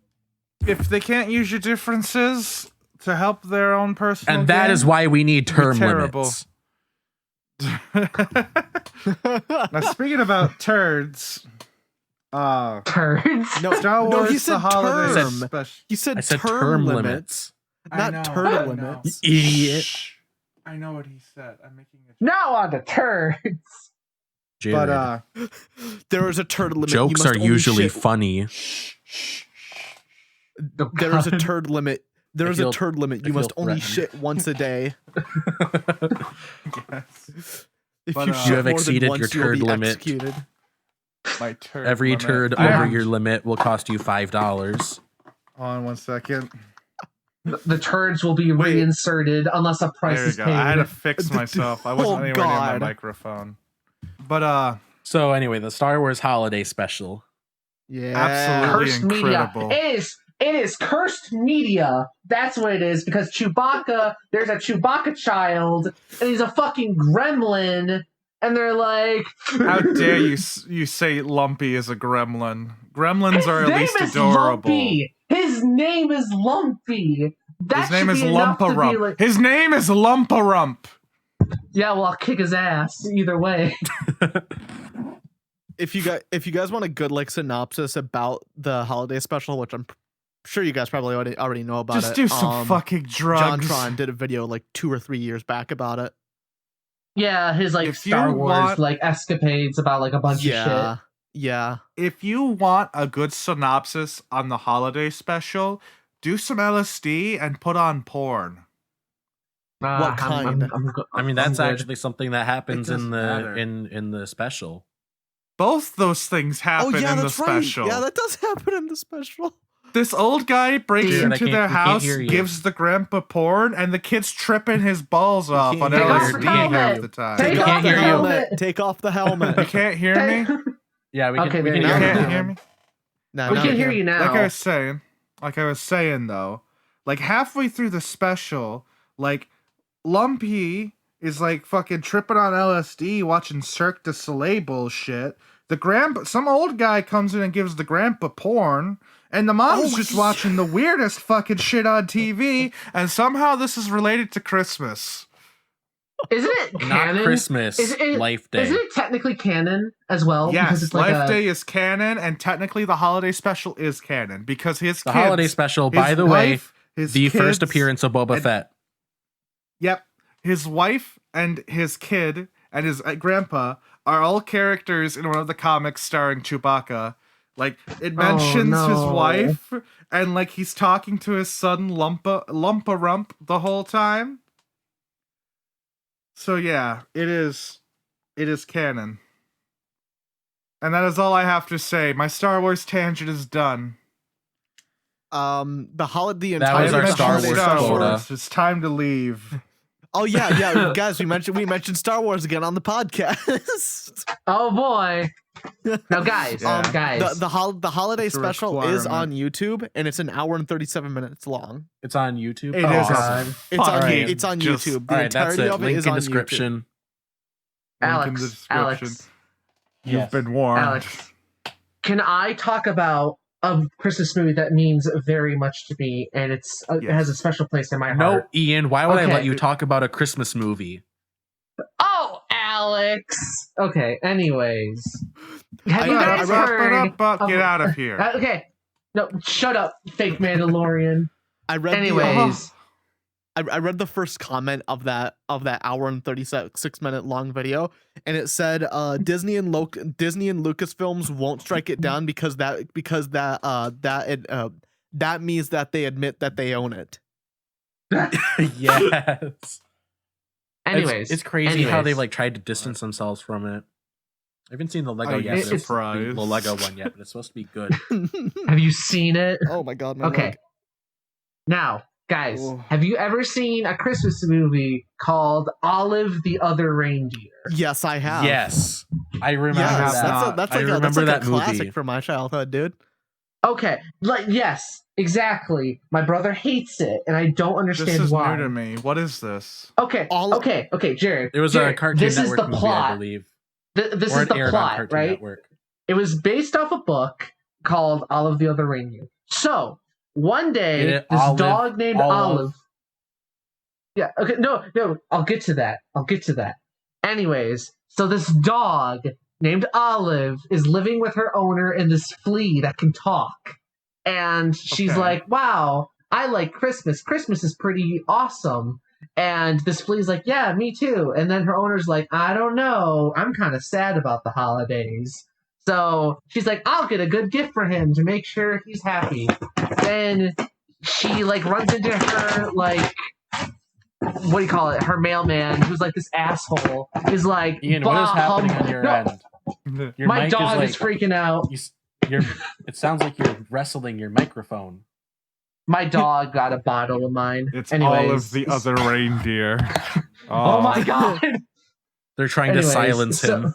if they can't use your differences to help their own personal And that gain, is why we need term terrible. limits. Now, speaking about turds, Turds. No, Star no, Wars he the said holiday term. special. He said, I said term limits, not turtle limits. You idiot. Shh. I know what he said. I'm making a joke. Now on to turds. Jared. But There is a turtle limit. You Jokes must are only usually shit- funny. There is a turd limit. There I is a feel- turd limit. I You must feel only threatened. shit once a day. yes, If But, you you shit have more exceeded than your once, you'll turd be limit. executed. my turd. Every limit. turd I over have- your limit will cost you $5. Hold on 1 second. The turds will be Wait. reinserted unless a price There you is go. paid. I had to fix myself. I wasn't Oh, anywhere near my God. microphone. But So anyway, the Star Wars holiday special. Yeah. Absolutely. Cursed incredible. media. It is cursed media. That's what it is, because Chewbacca, there's a Chewbacca child, and he's a fucking gremlin, and they're like, how dare you say Lumpy is a gremlin? Gremlins his are at name least is adorable. Lumpy. His name is Lumpy. That His name should is be enough to be Lumpa-Rump. like, His name is Lumpa-Rump. yeah, well, I'll kick his ass either way. If you guys want a good like synopsis about the holiday special, which I'm sure you guys probably already know about Just it. do some fucking drugs. John Tron did a video like 2 or 3 years back about it. Yeah, his like If Star you Wars want- like escapades about like a bunch of shit. Yeah. If you want a good synopsis on the holiday special, do some LSD and put on porn. What kind? I mean, that's I'm good. actually something that happens in doesn't the matter. in the special. Both those things happen Oh yeah, in the that's right. special. Yeah, that does happen in the special. This old guy breaks Dude, into their we can't house, hear you. gives the grandpa porn, and the kid's tripping his balls off on can't hear you. LSD Take off the half helmet. the time. Take We off can't the hear you. helmet. Take off the helmet. You can't hear me? Yeah, we can. Okay, we there can you You go. hear can't you. hear me? No, We now can I hear you now. Like I was saying though, like halfway through the special, like Lumpy is like fucking tripping on LSD watching Cirque du Soleil bullshit. Some old guy comes in and gives the grandpa porn, and the mom's just watching the weirdest fucking shit on TV, and somehow this is related to Christmas. Isn't it Not canon? Christmas, Life Day. Isn't it technically canon as well? Yes, because it's like Life a, Day is canon, and technically the holiday special is canon because his The kids, holiday special, his by the wife, way, his the first kids, appearance of Boba and- Fett. Yep. His wife and his kid and his grandpa are all characters in one of the comics starring Chewbacca. Like, it mentions his no. wife, and like he's talking to his son Lumpa-Rump the whole time. So yeah, it is canon. And that is all I have to say. My Star Wars tangent is done. The That entire was our mentioned Star Wars quota. It's time to leave. Oh yeah, guys, we mentioned Star Wars again on the podcast. oh boy. Now, guys, Yeah. guys, The holiday It's a special is on requirement. YouTube, and it's an hour and 37 minutes long. It's on YouTube. It Oh, is God. It's on fucking it's on just- YouTube. The All right, that's entirety it. of it Link is in on YouTube. description. Link in the Alex, description. You've Yes. been warned. Alex, can I talk about a Christmas movie that means very much to me, and it has a special place in my No, heart? Ian, why would I Okay. let you talk about a Christmas movie? Oh, Alex. Okay. Anyways, have you I guys Wrap heard? it up, of- get out of here. Okay. No, shut up, fake Mandalorian. I read Anyways, I read the first comment of that hour and 36-minute long video, and it said Disney and Lucasfilms won't strike it down because that means that they admit that they own it. Yes. anyways, It's crazy how anyways. they've like tried to distance themselves from it. I haven't seen the Lego Are yet. you But it's surprised? the Lego one yet, but it's supposed to be good. Have you seen it? Oh my god, my Okay. leg. Now, guys, Oh. have you ever seen a Christmas movie called Olive the Other Reindeer? Yes, I have. Yes, I remember have Yes, that. not. that's I like remember a that classic movie. from my childhood, dude. Okay, yes, exactly. My brother hates it, and I don't understand This is why. new to me. What is this? Okay, Jared. It was Jared, a Cartoon this Network is the movie, plot. I believe. This Or is it the aired on plot, Cartoon right? Network. It was based off a book called Olive the Other Reindeer. So, one day, Get it? this Olive, dog named Olive. Olive. Yeah, okay, no, I'll get to that. Anyways, so this dog named Olive is living with her owner and this flea that can talk. And she's Okay. like, wow, I like Christmas. Christmas is pretty awesome. And this flea's like, yeah, me too. And then her owner's like, I don't know. I'm kind of sad about the holidays. So she's like, I'll get a good gift for him to make sure he's happy. Then she runs into her what do you call it? Her mailman, who's this asshole, is like, Ian, what is happening on your no, end? Your my mic dog is is freaking out. It sounds like you're wrestling your microphone. My dog got a bottle of mine. It's Anyways, Olive the Other Reindeer. Oh my god. They're trying to silence him.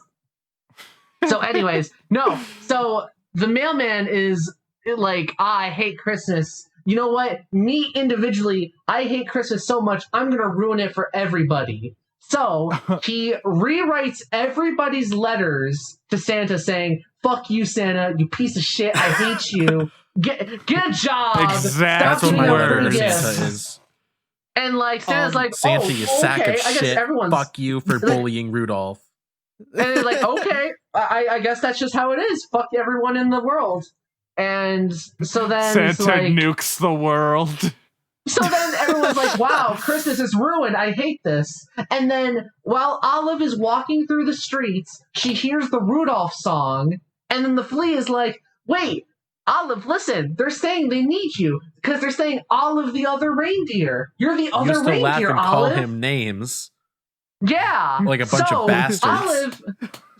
So anyways, no. So the mailman is like, I hate Christmas. You know what? Me individually, I hate Christmas so much, I'm going to ruin it for everybody. So he rewrites everybody's letters to Santa saying, fuck you, Santa, you piece of shit, I hate you. Get a job. Exactly. That's what my letter to gifts. Santa is. And Santa's like, Santa, oh, you sack okay, of I guess shit. everyone's... Fuck you for bullying Rudolph. And it's like, okay, I guess that's just how it is. Fuck everyone in the world. And so then Santa nukes the world. So then everyone's like, wow, Christmas is ruined. I hate this. And then while Olive is walking through the streets, she hears the Rudolph song. And then the flea is like, wait, Olive, listen, they're saying they need you because they're saying Olive the Other Reindeer. You're the other used to reindeer, laugh and Olive. call him names. Yeah. Like a bunch of bastards.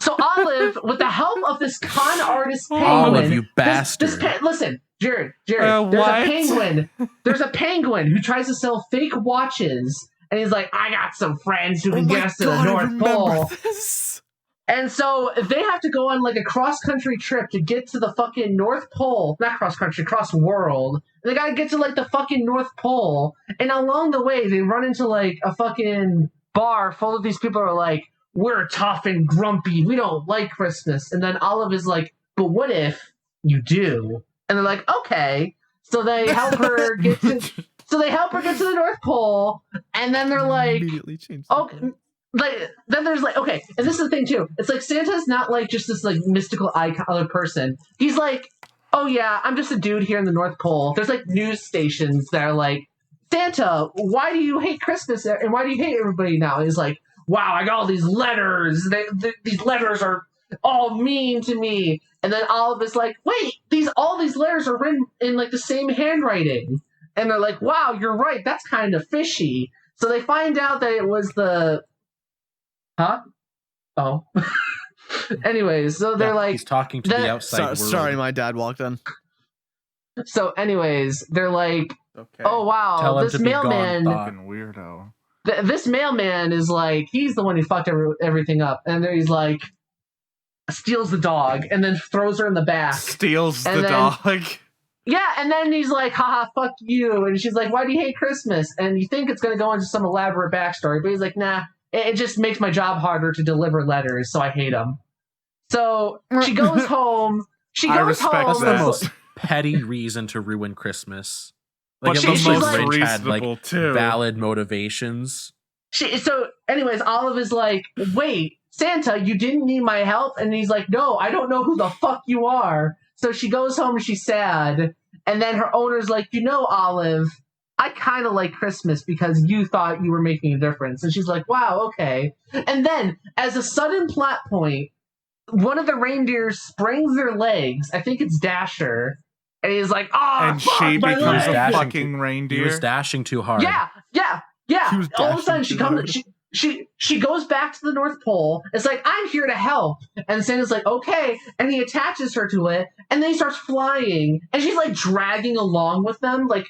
Olive, with the help of this con artist penguin. All of you bastards. Listen, Jared, What? there's a penguin who tries to sell fake watches. And he's like, I got some friends who can get us to the North Pole. This. And so they have to go on a cross-country trip to get to the fucking North Pole. Not cross-country, cross-world. They gotta get to the fucking North Pole. And along the way, they run into a fucking bar full of these people who are like, we're tough and grumpy. We don't like Christmas. And then Olive is like, but what if you do? And they're like, okay. So they help her get to the North Pole. And then they're like, Immediately changed. okay. Then there's okay. And this is the thing too. It's Santa's not just this mystical icon other person. He's like, oh yeah, I'm just a dude here in the North Pole. There's news stations that are like, Santa, why do you hate Christmas and why do you hate everybody now? And he's like, wow, I got all these letters. These letters are all mean to me. And then Olive is like, wait, all these letters are written in the same handwriting. And they're like, wow, you're right. That's kind of fishy. So they find out that it was the... Huh? Oh. Anyways, so they're like... He's talking to the outside world. Sorry, my dad walked in. So anyways, they're like, Okay. oh wow, Tell him this to be gone, mailman... thought. Fucking weirdo. This mailman is he's the one who fucked everything up. And then he's like, steals the dog and then throws her in the back. Steals And the then- dog. Yeah, and then he's like, haha, fuck you. And she's like, why do you hate Christmas? And you think it's going to go into some elaborate backstory, but he's like, nah, it just makes my job harder to deliver letters, so I hate them. So she goes home. I respect That's the that. most petty reason to ruin Christmas. But If the the she's most Grinch had reasonable too. So valid motivations. anyways, Olive is like, wait, Santa, you didn't need my help? And he's like, no, I don't know who the fuck you are. So she goes home and she's sad. And then her owner's like, Olive, I kind of like Christmas because you thought you were making a difference. And she's like, wow, okay. And then, as a sudden plot point, one of the reindeers sprains their legs. I think it's Dasher. And he's like, And fuck, she my becomes leg. a Dashing fucking He reindeer. was dashing too hard. Yeah. He was All of a sudden, dashing she too comes. hard. she goes back to the North Pole. It's like, I'm here to help. And Santa's like, okay. And he attaches her to it. And then he starts flying. And she's like dragging along with them, like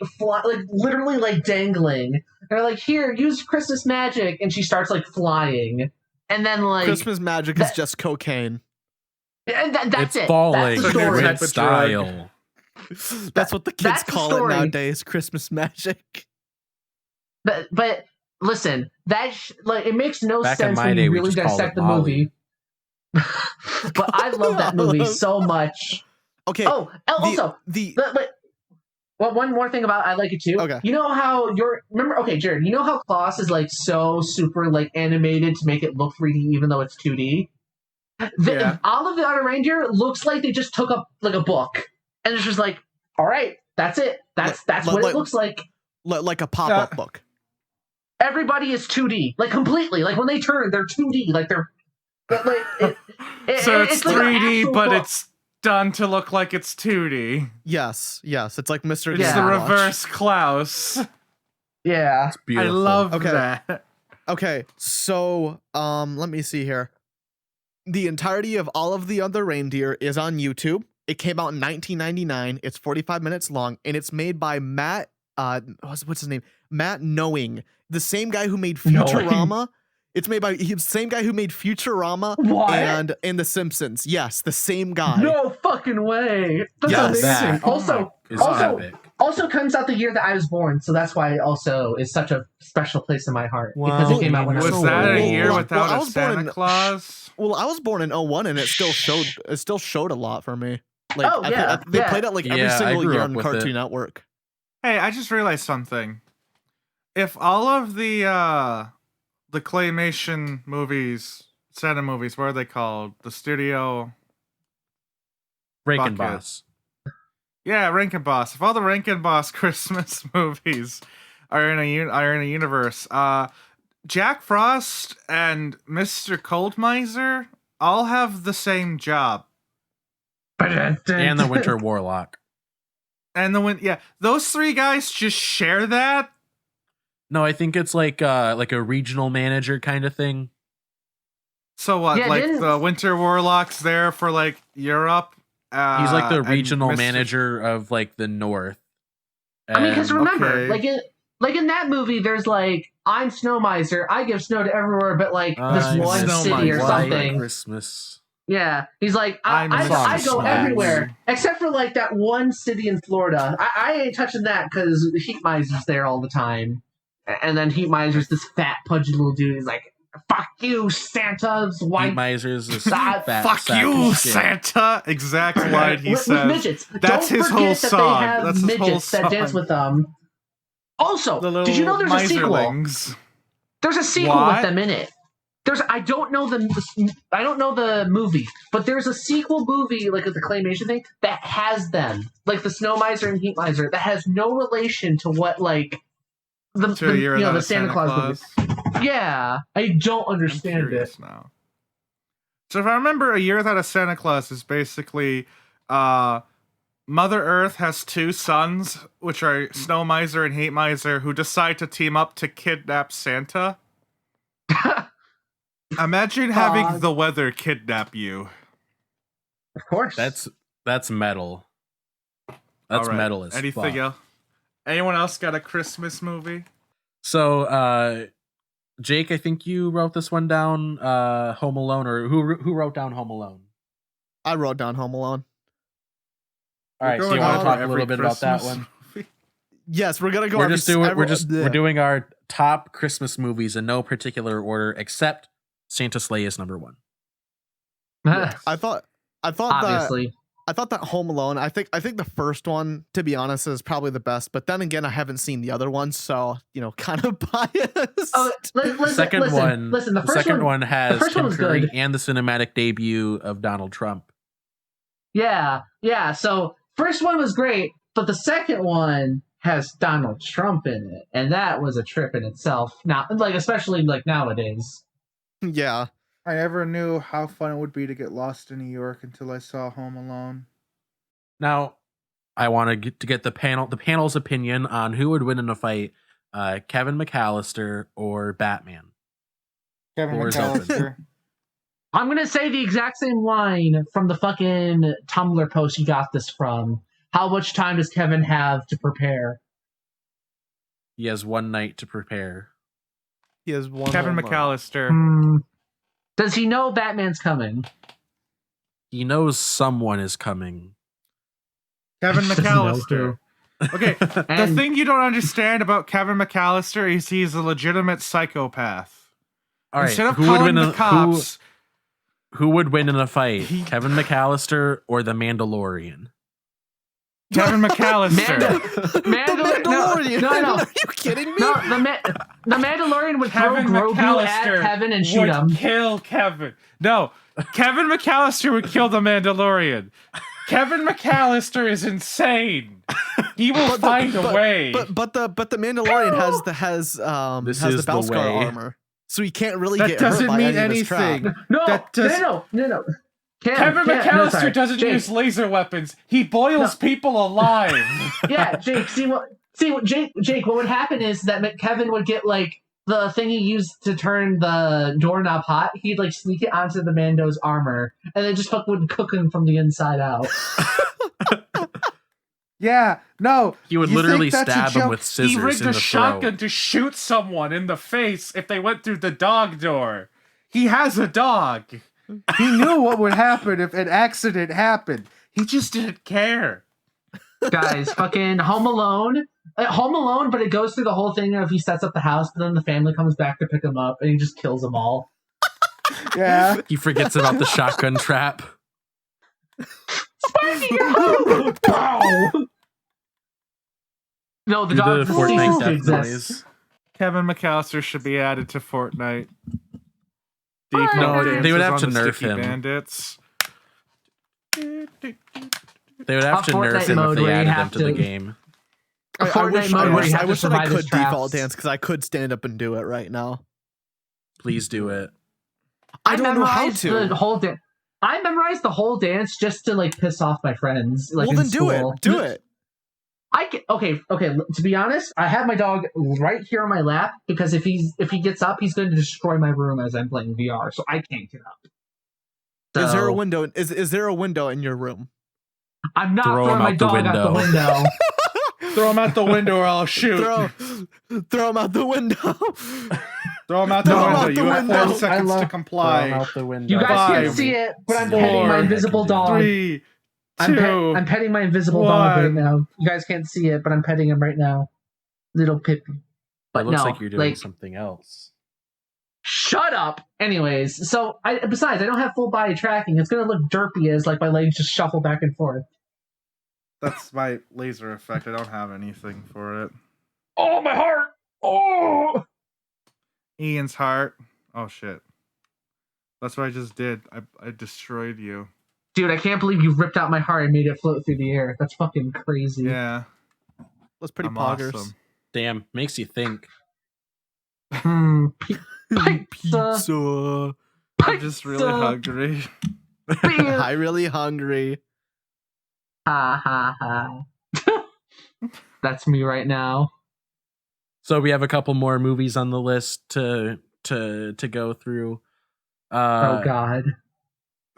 literally like dangling. And they're like, here, use Christmas magic. And she starts like flying. And then like Christmas magic is just cocaine. And that's it's it. falling That's the story. with style. That's what the kids that's the call it story. nowadays, Christmas magic. But listen, like it makes no Back in sense my when day, you we really just called dissect it the Molly. movie. But I love that movie so much. Okay. Oh, also well, one more thing about I like it too. Okay. You know how okay, Jared, you know how Klaus is like so super like animated to make it look 3D even though it's 2D? Yeah. All of the Other Reindeer looks like they just took up like a book and it's just like, all right, that's it. That's what it looks like. Like a pop-up book. Everybody is 2D, like completely. Like when they turn, they're 2D. Like they're like So it's like an 3D, actual but book. it's done to look like it's 2D. Yes. It's like Mr. It's Yeah. the Game Watch. reverse Klaus. Yeah. It's beautiful. I love Okay. that. Okay, so let me see here. The entirety of all of the Other Reindeer is on YouTube. It came out in 1999. It's 45 minutes long, and it's made by Matt. What's his name? Matt Knowing, the same guy who made Futurama. It's made by the same guy who made Futurama What? and The Simpsons. Yes, the same guy. No fucking way. That's Yes. amazing. That is epic. Also comes out the year that I was born, so that's why it also is such a special place in my heart because Wow. it came out when I was Was born. that a Well, year well, without I a was born Santa in- Claus? Well, I was born in 01, and it still showed a lot for me. Like, Oh, yeah, they yeah. played it like Yeah, every I single grew year up on with Cartoon it. Network. Hey, I just realized something. If all of the claymation movies, Santa movies, what are they called? The studio. Rankin-Bass. Yeah, Rankin-Bass. If all the Rankin-Bass Christmas movies are in a universe, Jack Frost and Mr. Cold Miser all have the same job. And the Winter Warlock. And those three guys just share that. No, I think it's like a regional manager kind of thing. So what? Yeah, like didn't- the Winter Warlock's there for like Europe. He's like the and regional Mr. manager of like the North. I mean, because And- remember, Okay. like in that movie, there's like, I'm Snow Miser. I give snow to everywhere but like this I'm one Snow city or Miser. something. Christmas. Yeah, he's like, I I'm go Snow everywhere Miser. except for like that one city in Florida. I ain't touching that because Heat Miser's there all the time. And then Heat Miser's this fat, pudgy little dude. He's like, fuck you, Santa's Heat white. Miser's this Fuck fat Fuck sack you, of shit. Santa! Exact line he with says. midgets. That's Don't his forget whole that song. They have That's his whole midgets that dance song. with them. Also, The little did you know there's a sequel? miserlings. There's a sequel What? with them in it. I don't know the movie, but there's a sequel movie like with the claymation thing that has them, like the Snow Miser and Heat Miser, that has no relation to what like the To a year without the a Santa Claus movie. Yeah, I don't I'm understand curious it. now. So if I remember, A Year Without a Santa Claus is basically Mother Earth has two sons, which are Snow Miser and Heat Miser, who decide to team up to kidnap Santa. Imagine having the weather kidnap you. Of course, That's metal. That's All right. metal as Anything fuck. else? Anyone else got a Christmas movie? So, Jake, I think you wrote this one down. Home Alone, or who wrote down Home Alone? I wrote down Home Alone. All right, so you Going want to over talk a every little bit about that Christmas one? movie. Yes, we're gonna go. We're doing our top Christmas movies in no particular order, except Santa Sleigh is number one. I thought obviously. that Home Alone. I think the first one, to be honest, is probably the best. But then again, I haven't seen the other ones, so kind of biased. Oh, The second one, Listen, the second one has first one Tim was Curry good. and the cinematic debut of Donald Trump. Yeah. So first one was great, but the second one has Donald Trump in it, and that was a trip in itself. Now, like especially like nowadays. Yeah. I never knew how fun it would be to get lost in New York until I saw Home Alone. Now, I want to get the panel's opinion on who would win in a fight, Kevin McCallister or Batman. Kevin Floor is open. McCallister. I'm gonna say the exact same line from the fucking Tumblr post you got this from. How much time does Kevin have to prepare? He has one night to prepare. He has one. Kevin whole month. McCallister. Does he know Batman's coming? He knows someone is coming. Kevin Just doesn't know McCallister. Okay, the And- thing you don't understand about Kevin McCallister is he's a legitimate psychopath. All right, Instead of who would calling win the cops, who would win in a fight? He- Kevin McCallister or the Mandalorian? Kevin McCallister. The Mandalorian. No. Are you kidding me? No, the Mandalorian would throw Kevin Grogu at McCallister Kevin and shoot would him. kill Kevin. No, Kevin McCallister would kill the Mandalorian. Kevin McCallister is insane. He will find a way. But the Mandalorian has the Beskar way. armor, so he can't really That get hurt doesn't by mean any of his trap. anything. No, That does- no. Kevin No, McCallister sorry. doesn't Jake, use laser weapons. He boils people alive. Yeah, Jake. Jake. What would happen is that Kevin would get like the thing he used to turn the doorknob hot. He'd like sneak it onto the Mando's armor, and then just fucking would cook him from the inside out. Yeah, no. He would you literally think that's a stab him joke? with scissors He rigged in a the shotgun throat. to shoot someone in the face if they went through the dog door. He has a dog. He knew what would happen if an accident happened. He just didn't care. Guys, fucking Home Alone, but it goes through the whole thing of he sets up the house, but then the family comes back to pick him up, and he just kills them all. Yeah. He forgets about the shotgun trap. Sparky, you're home! Pow! No, the Do dog the ceases Fortnite to death exist. noise. Kevin McCallister should be added to Fortnite. No, they would have to Dances on the nerf Sticky him. Bandits. They would have to Fortnite nerf him mode if where they you added him have to the to- game. A Fortnite mode where you have I to wish that I survive his could default traps. dance because I could stand up and do it right now. Please do it. I don't know how memorized to. the whole dance. I memorized the whole dance just to like piss off my friends. Like Well, in then do school. it. Do it. Okay. To be honest, I have my dog right here on my lap because if he gets up, he's going to destroy my room as I'm playing VR. So I can't get up. Is there a So, window? Is there a window in your room? I'm not Throw him throwing my out the dog out the window. window. Throw him out the window or I'll shoot. Throw him out the window. Throw him out the Throw him window. out You the have window. 4 seconds to comply. out the window. You guys can't 5, see it, but I'm 4, petting my invisible dog. 3, 2. I'm petting my invisible dog right 1. now. You guys can't see it, but I'm petting him right now. Little Pippi. But It looks no, like you're doing like, something else. shut up. Anyways, so besides, I don't have full body tracking. It's gonna look derpy as like my legs just shuffle back and forth. That's my laser effect. I don't have anything for it. Oh, my heart! Oh! Ian's heart. Oh shit. That's what I just did. I destroyed you. Dude, I can't believe you ripped out my heart and made it float through the air. That's fucking crazy. Yeah. That's pretty I'm poggers. awesome. Damn, makes you think. Pizza. I'm just really hungry. I'm really hungry. Ha ha ha. That's me right now. So we have a couple more movies on the list to go through. Oh god.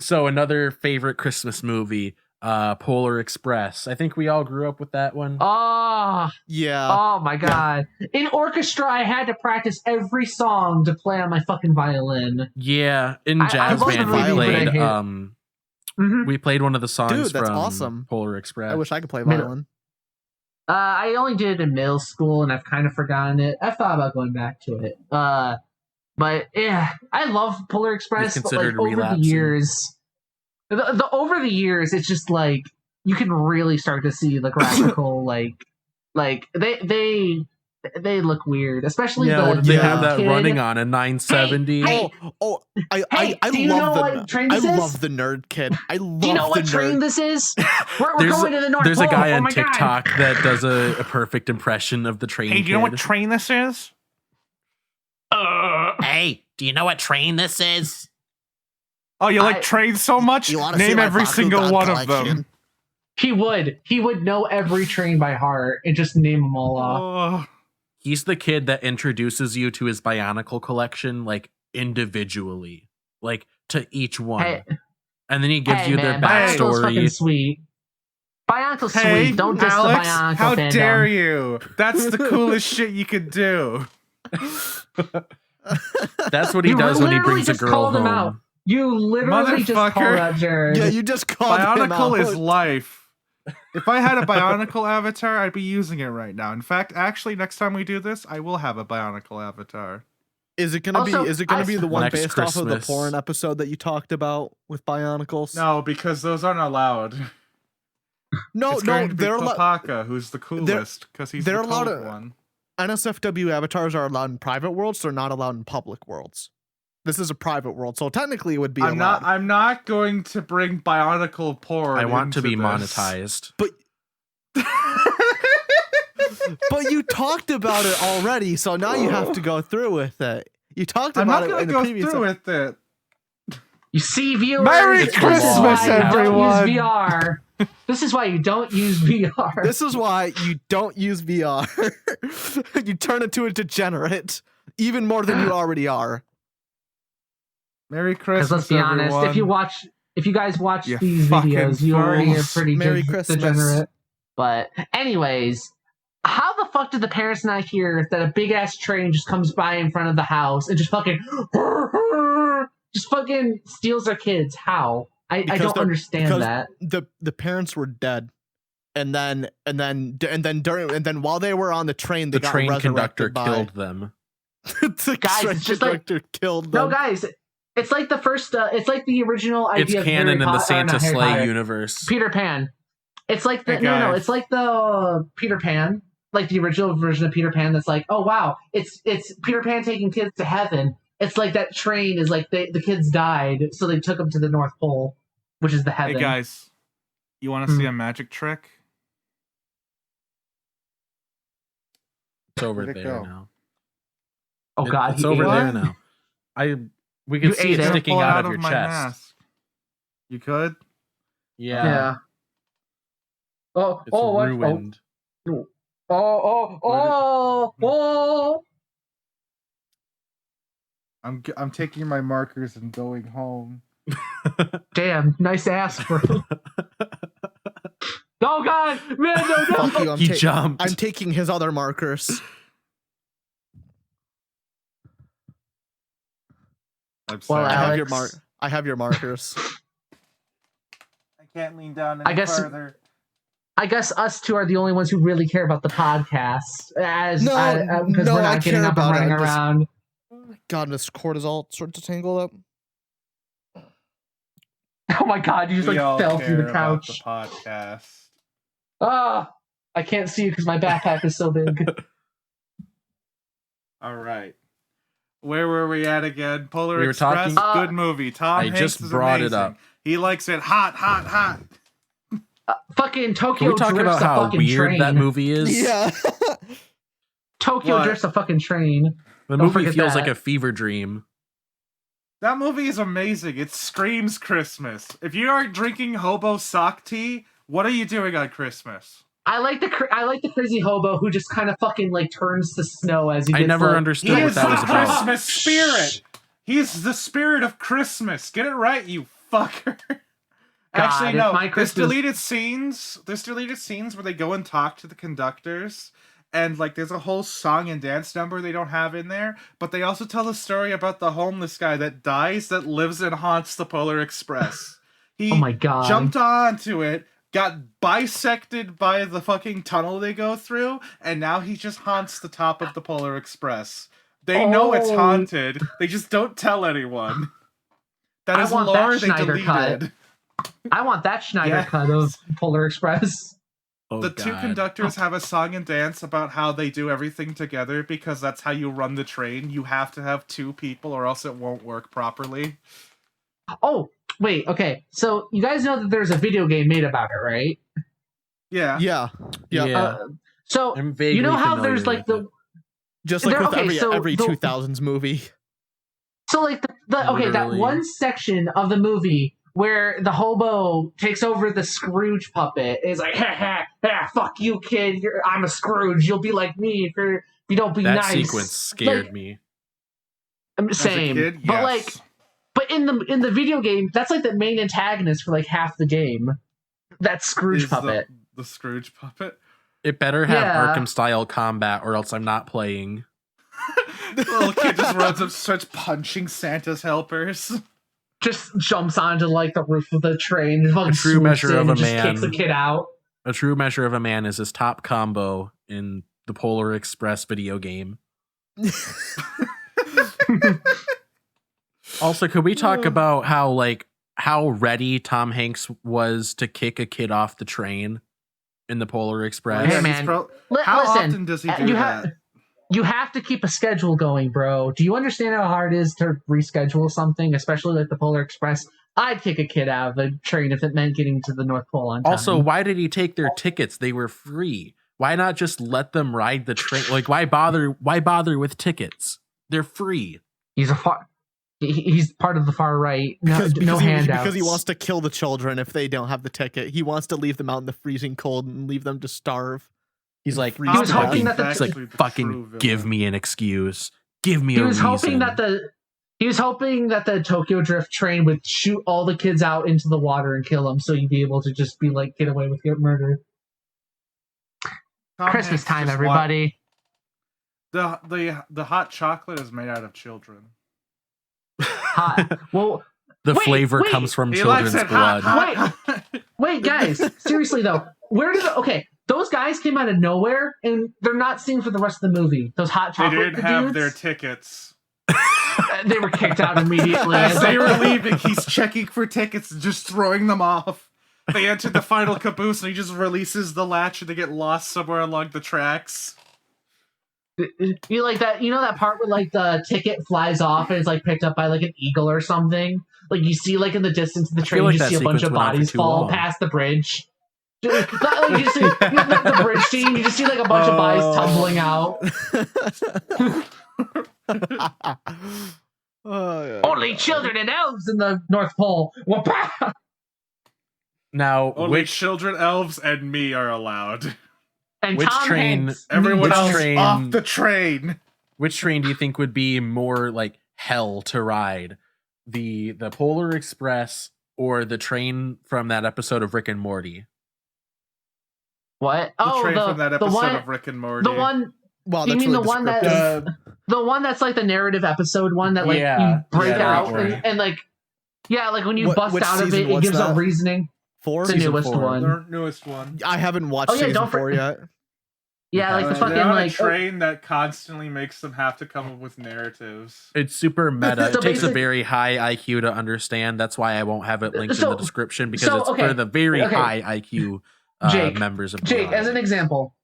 So another favorite Christmas movie, Polar Express. I think we all grew up with that one. Oh, Yeah. oh my god. In orchestra, I had to practice every song to play on my fucking violin. Yeah, in I jazz love the band we movie, but I played hate it. Mhm. we played one of the songs Dude, that's from awesome. Polar Express. I wish I could play Middle- violin. I only did it in middle school, and I've kind of forgotten it. I thought about going back to it. But yeah, I love Polar Express. You've But like considered over the relapsing? years, over the years, it's just like you can really start to see the graphical like they look weird, especially Yeah, the what did they the have that kid. running on a 970? Hey, I do you know love what train I this is? love the nerd kid. I love Do you know the what train nerd. this is? We're There's going to the North There's Pole. a guy Oh on my God. TikTok that does a perfect impression of the train. Hey, do you know what kid. train this is? Hey, do you know what train this is? Oh, you like I- trains so much? You wanna see Name my every Bakugan single one of collection? them. He would know every train by heart and just name them all off. Oh, He's the kid that introduces you to his Bionicle collection like individually, like to each one. Hey, And then he gives you their man, Bionicle's fucking backstory. sweet. Bionicle's Hey, sweet. Don't diss Alex, the Bionicle how fandom. dare you? That's the coolest shit you could do. That's what he You does when he literally brings a just girl called him home. out. You literally just Motherfucker. called out Jared. Yeah, you just called him Bionicle out. is life. If I had a Bionicle avatar, I'd be using it right now. In fact, actually, next time we do this, I will have a Bionicle avatar. Is it gonna Also, be? Is it gonna be the one Next based off of the Christmas. porn episode that you talked about with Bionicles? No, because those aren't allowed. no, It's going no. to be They're allowed. Kopaka, who's the coolest, because he's they're the cool allowed to- one. NSFW avatars are allowed in private worlds. They're not allowed in public worlds. This is a private world, so technically it would be allowed. I'm not going to bring Bionicle porn. I want to into be this. monetized. But you talked about it already, so now you have to go through with it. You talked I'm about not it going in to the go previous. through with it. You see, viewers. Merry this is Christmas, why you everyone. Don't use VR. This is why you don't use VR. This is why you don't use VR. You turn into a degenerate, even more than you already are. Merry Because Christmas, let's be honest, everyone. if you guys watch You these fucking videos, you already are fools. pretty Merry Christmas. degenerate. But anyways, how the fuck did the parents not hear that a big ass train just comes by in front of the house and just fucking steals their kids? How? I don't understand that. The parents were dead, and then while they were on the train, they The got train resurrected conductor by- killed them. The Guys, train it's just like- conductor killed them. No, guys, it's like the first. It's like the original idea. It's of canon Harry in the Potter, Santa not Harry Sleigh Potter. universe. Peter Pan. It's like the Hey, no. guys. It's like the Peter Pan, like the original version of Peter Pan. That's like, oh wow, it's Peter Pan taking kids to heaven. It's like that train is like the kids died, so they took them to the North Pole, which is the heaven. Hey guys, you want to see a magic trick? It's over Where'd it there go? now. Oh god, It's he over ate there it. now. We can You see ate it it. sticking Pull it out of your my chest. mask. You could? Yeah. Oh, It's oh, what? ruined. Oh. I'm taking my markers and going home. Damn, nice ass, bro. Oh god, man, no. Fuck you! He jumped. I'm taking his other markers. I'm Well, sorry. I have your markers. I can't lean down any I guess- further. I guess us two are the only ones who really care about the podcast, because No, we're no, not I getting care up and about it. running I'm just- around. God, this cortisol starts to tangle up. Oh my god, you just We like all fell care through the about couch. the podcast. Ah, I can't see you because my backpack is so big. All right. Where were we at again? Polar We were Express, talking- good movie. Tom I Hanks just is brought it amazing. up. He likes it hot, hot, hot. Fucking Can Tokyo we talk drifts about a how fucking weird train. that movie is? Yeah. Tokyo What? drifts a fucking train. The Don't movie forget feels that. like a fever dream. That movie is amazing. It screams Christmas. If you aren't drinking hobo sock tea, what are you doing on Christmas? I like the crazy hobo who just kind of fucking like turns to snow as he I gets never like, understood He what is that the was about. Christmas spirit. He's the spirit of Christmas. Get it right, you fucker. Actually, if no. my There's Christmas- deleted scenes where they go and talk to the conductors, and like there's a whole song and dance number they don't have in there. But they also tell the story about the homeless guy that dies that lives and haunts the Polar Express. He Oh my god. jumped onto it, got bisected by the fucking tunnel they go through, and now he just haunts the top of the Polar Express. They know it's Oh. haunted. They just don't tell anyone. That I is want lore that they Schneider deleted. cut. I want that Schneider Yes. cut of Polar Express. Oh, The two God. conductors have a song and dance about how they do everything together because that's how you run the train. You have to have two people or else it won't work properly. Oh, wait, okay. So you guys know that there's a video game made about it, right? Yeah. Yeah. Yeah. Yeah. So I'm vaguely you know how familiar there's like with the it. Just like There- with okay, so every the- 2000s movie. so like the okay, that Literally. one section of the movie where the hobo takes over the Scrooge puppet is like, ha, fuck you, kid. I'm a Scrooge. You'll be like me if you don't be That nice. sequence scared Like, me. Same, As a kid, but yes. but in the video game, that's like the main antagonist for like half the game. That Scrooge Is puppet. The Scrooge puppet. It better have Yeah. Arkham style combat, or else I'm not playing. The little kid just runs up, starts punching Santa's helpers. Just jumps onto like the roof of the train, and fucking true swoops measure in of a and just man. kicks the kid out. A true measure of a man is his top combo in the Polar Express video game. Also, could we talk about how ready Tom Hanks was to kick a kid off the train in the Polar Express? Hey, he's man. How Listen, often does he do you that? You have to keep a schedule going, bro. Do you understand how hard it is to reschedule something, especially like the Polar Express? I'd kick a kid out of the train if it meant getting to the North Pole on time. Also, why did he take their tickets? They were free. Why not just let them ride the train? Like, why bother with tickets? They're free. he's part of the far right. No, no handouts. Because he wants to kill the children if they don't have the ticket. He wants to leave them out in the freezing cold and leave them to starve. He's like, He was hoping that the- he's like, fucking give me an excuse. Give me a reason. He was hoping that the Tokyo Drift train would shoot all the kids out into the water and kill them, so you'd be able to just be like, get away with your murder. Tom Christmas Hanks time, just everybody. The hot chocolate is made out of children. Hot. Well, The Wait, flavor wait. comes from He likes children's it hot, blood. hot, hot. wait, guys. Seriously though, those guys came out of nowhere, and they're not seen for the rest of the movie. Those hot They chocolate didn't have dudes, their tickets. they were kicked out immediately. As they were leaving, he's checking for tickets and just throwing them off. They enter the final caboose and he just releases the latch and they get lost somewhere along the tracks. You like that? You know that part where like the ticket flies off and it's like picked up by like an eagle or something. Like you see like in the distance of the train, like you that see a bunch sequence of went on for bodies too fall long. past the bridge. Like, you see the bridge scene. You just see like a bunch of bodies tumbling out. Oh, yeah. Only children and elves in the North Pole. Whoop-ah! Now, Only children, elves, and me are allowed. And Which Tom train- Hanks Everyone Which else train- off the train. which train do you think would be more like hell to ride? The Polar Express or the train from that episode of Rick and Morty? What? The Oh, train the from that the episode one, of Rick and Morty. the one. Wow, You that's mean really the one that descriptive. the one that's like the narrative episode one that like Yeah, you break yeah, out that one. and like like when you bust Which out of season it, it was gives that? a reasoning. 4? The Season newest 4. one. The newest one. I haven't watched Oh, yeah, season don't 4 yet. Yeah, like the fucking they're on a like train that constantly makes them have to come up with narratives. It's super meta. So It takes a basic- very high IQ to understand. That's why I won't have it linked in So- the description because so, it's okay, for the very okay. high IQ Jake, members of the Jake, as an example.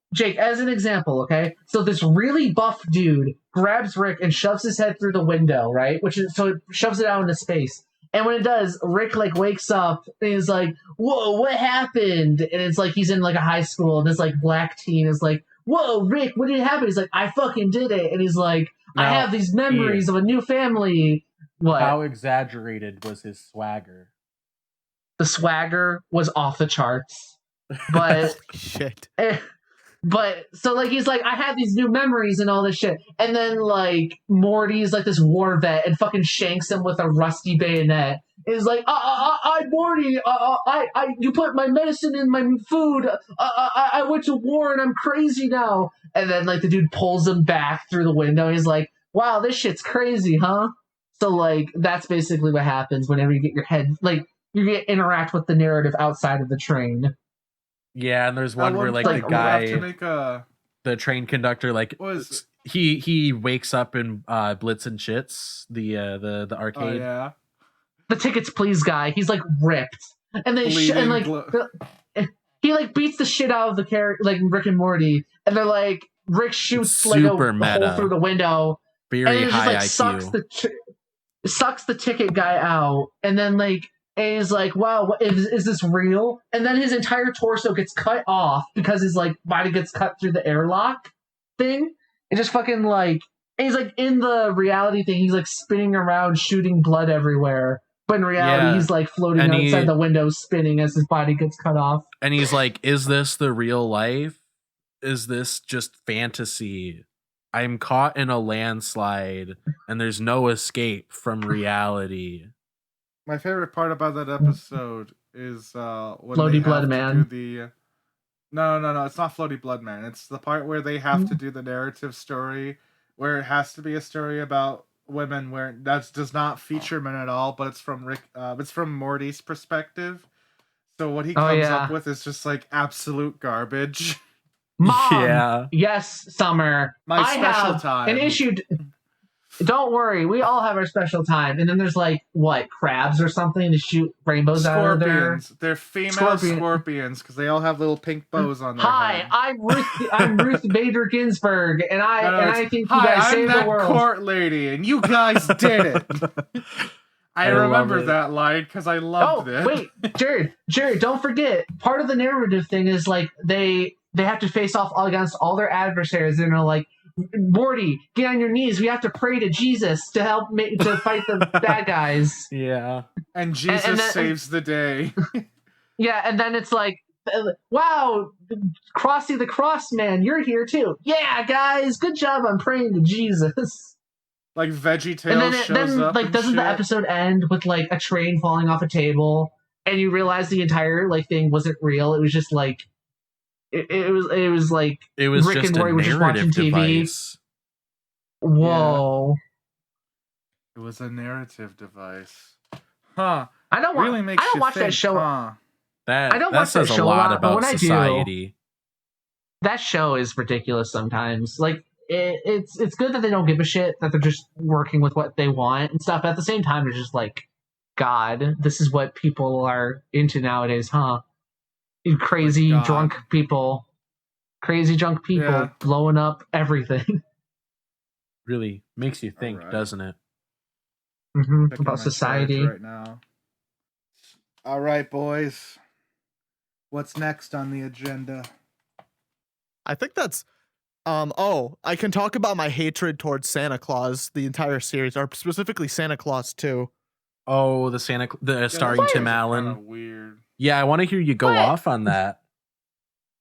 Okay? So this really buff dude grabs Rick and shoves his head through the window, right? So it shoves it out into space. And when it does, Rick like wakes up and is like, "Whoa, what happened?" And it's like he's in like a high school, and this like black teen is like, "Whoa, Rick, what did happen?" He's like, "I fucking did it." And he's like, "I Now, have these memories of a new family." What? How exaggerated was his swagger? The swagger was off the charts. But Shit. But so like he's like, I have these new memories and all this shit, and then like Morty's like this war vet and fucking shanks him with a rusty bayonet. Is like, I Morty, you put my medicine in my food. I went to war and I'm crazy now. And then like the dude pulls him back through the window. He's like, wow, this shit's crazy, huh? So like that's basically what happens whenever you get your head like you get interact with the narrative outside of the train. Yeah, and there's one where like point, the we have guy, to make a the train conductor, like was he wakes up in Blitz and Shits, the arcade. oh yeah. The tickets please guy, he's like ripped, and they and like he like beats the shit out of the character like Rick and Morty, and they're like Rick shoots like a super meta. hole through the window, and Very it just high like IQ. sucks the ticket guy out, and then like is like, wow, is this real? And then his entire torso gets cut off because his like body gets cut through the airlock thing. It just fucking like, and he's like in the reality thing, he's like spinning around, shooting blood everywhere. But in reality, Yeah. he's like floating And outside the window, spinning as his body gets cut off. And he's like, is this the real life? Is this just fantasy? I'm caught in a landslide and there's no escape from reality. My favorite part about that episode is when Floaty they Blood have to Man. do the. No, it's not Floaty Blood Man. It's the part where they have to do the narrative story, where it has to be a story about women, where that does not feature men at all, but it's from it's from Morty's perspective. So what he Oh, comes yeah. up with is just like absolute garbage. Mom, Yeah. yes, Summer. My I special have time. an issue. Don't worry, we all have our special time. And then there's like what, crabs or something to shoot rainbows out of there. Scorpions. They're female scorpions because they all have little pink bows on their Hi, head. I'm Ruth Bader Ginsburg, and I think you Hi, guys I'm saved that the world. court lady, and you guys did it. I love remember it. that line because I loved it. Wait, Jared, don't forget. Part of the narrative thing is like they have to face off against all their adversaries, and they're like, Morty, get on your knees. We have to pray to Jesus to help to fight the bad guys. Yeah. And Jesus and then, saves the day. Yeah, and then it's like, wow, Crossy the Crossman, you're here too. Yeah, guys, good job on praying to Jesus. Like VeggieTales And then, shows up. And doesn't shit. the episode end with like a train falling off a table, and you realize the entire like thing wasn't real? It was just like it was like It was Rick just and Morty a were just watching narrative TV. device. Whoa. It was a narrative device. Huh. I don't Really makes I don't you watch think, that show. huh? That I don't watch that says show a a lot lot, but about when I do- society. That show is ridiculous sometimes. Like it's good that they don't give a shit, that they're just working with what they want and stuff. At the same time, it's just like, God, this is what people are into nowadays, huh? You crazy God. drunk people Yeah. blowing up everything. Really makes you think, Alright. doesn't it? Checking About my society. charge right now. All right, boys. What's next on the agenda? I think that's I can talk about my hatred towards Santa Claus, the entire series, or specifically Santa Claus 2. Oh, the starring that's Tim kinda Allen. Weird. Yeah, I want to hear you go What? off on that.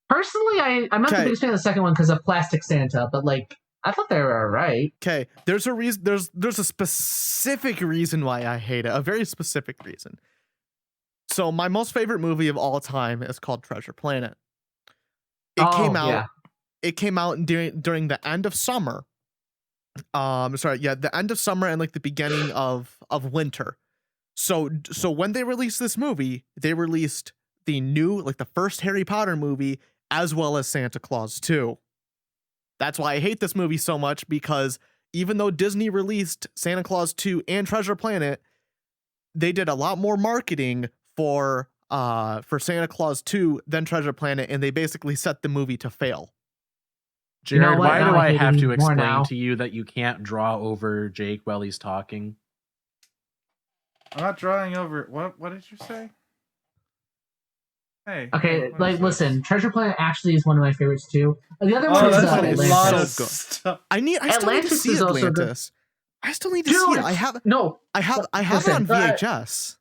Personally, I'm not the Okay. biggest fan of the second one because of Plastic Santa, but like I thought they were alright. Okay, there's a reason. There's a specific reason why I hate it. A very specific reason. So my most favorite movie of all time is called Treasure Planet. It came out. Yeah. It came out during the end of summer. The end of summer and like the beginning of winter. So when they released this movie, they released the new, like the first Harry Potter movie, as well as Santa Claus 2. That's why I hate this movie so much, because even though Disney released Santa Claus 2 and Treasure Planet, they did a lot more marketing for Santa Claus 2 than Treasure Planet, and they basically set the movie to fail. You know Jared, what? why Now do I I hate have him to more explain now. to you that you can't draw over Jake while he's talking? I'm not drawing over. What did you say? Hey. Okay, what like is listen, this? Treasure Planet actually is one of my favorites too. The other Oh, one is that's a Atlantis. lot of So good. stuff. I still need to Atlantis see is also good. Atlantis. I still need to Dude, see it. I have it listen, on VHS.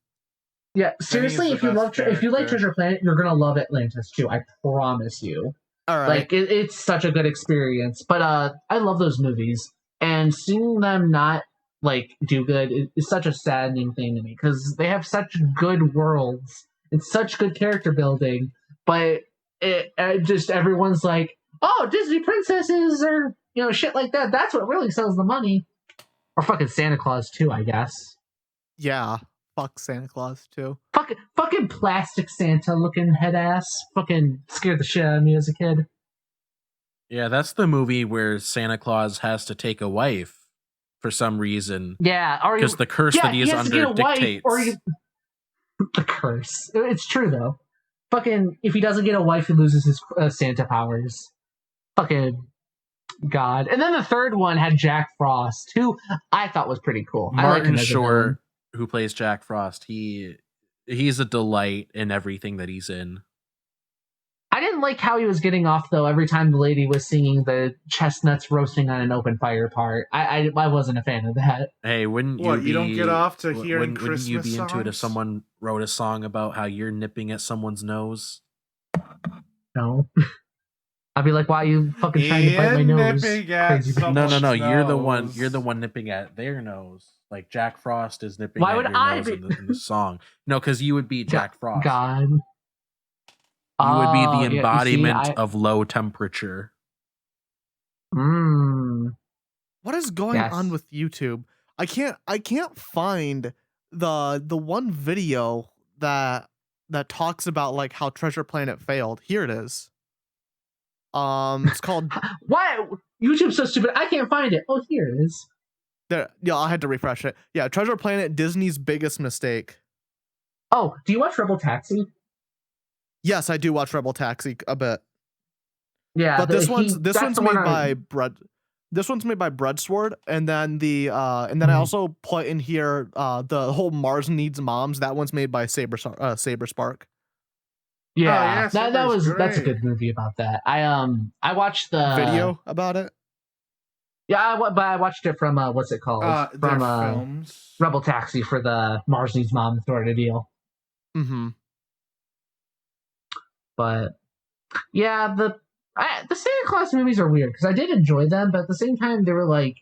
Yeah, seriously, the if you best if you like character. Treasure Planet, you're gonna love Atlantis too. I promise you. All right. Like it's such a good experience. But I love those movies, and seeing them not like do good is such a saddening thing to me, because they have such good worlds and such good character building, but it just everyone's like, oh, Disney princesses or shit like that. That's what really sells the money. Or fucking Santa Claus too, I guess. Yeah. Fuck Santa Claus too. Fucking plastic Santa looking head ass. Fucking scared the shit out of me as a kid. Yeah, that's the movie where Santa Claus has to take a wife for some reason. Yeah, or Because the curse that he is has to under get a wife, dictates. the curse. It's true though. Fucking, if he doesn't get a wife, he loses his Santa powers. Fucking God. And then the third one had Jack Frost, who I thought was pretty cool. I like him Martin as a villain. Short, who plays Jack Frost, he's a delight in everything that he's in. I didn't like how he was getting off though every time the lady was singing the chestnuts roasting on an open fire part. I wasn't a fan of that. Hey, wouldn't you What, be? you don't get off to hearing wouldn't you be Christmas into it if songs? someone wrote a song about how you're nipping at someone's nose? No. I'd be like, why are you fucking trying to bite my nose? nipping at Crazy people. someone's No. You're the one. nose. You're the one nipping at their nose. Like Jack Frost is nipping Why at would your I nose be- in the song. No, because you would be Jack Frost. God. You would be Oh, the yeah, embodiment you see, of low temperature. What is going on with YouTube? I can't find the one video that talks about like how Treasure Planet failed. Here it is. It's called Why? YouTube's so stupid. I can't find it. Oh, here it is. there. Yeah, I had to refresh it. Yeah, Treasure Planet, Disney's biggest mistake. Oh, do you watch Rebel Taxi? Yes, I do watch Rebel Taxi a bit. Yeah, But this one's that's the made one by Bread. This one's made by Breadsword, and then I also put in here the whole Mars Needs Moms. That one's made by Saber Spark. Yeah, yeah, that's a great. good movie about that. I watched the Video about it. Yeah, but I watched it from what's it called? Their From films. Rebel Taxi for the Mars Needs Mom sort of deal. Mm-hmm. But yeah, the Santa Claus movies are weird because I did enjoy them, but at the same time they were like,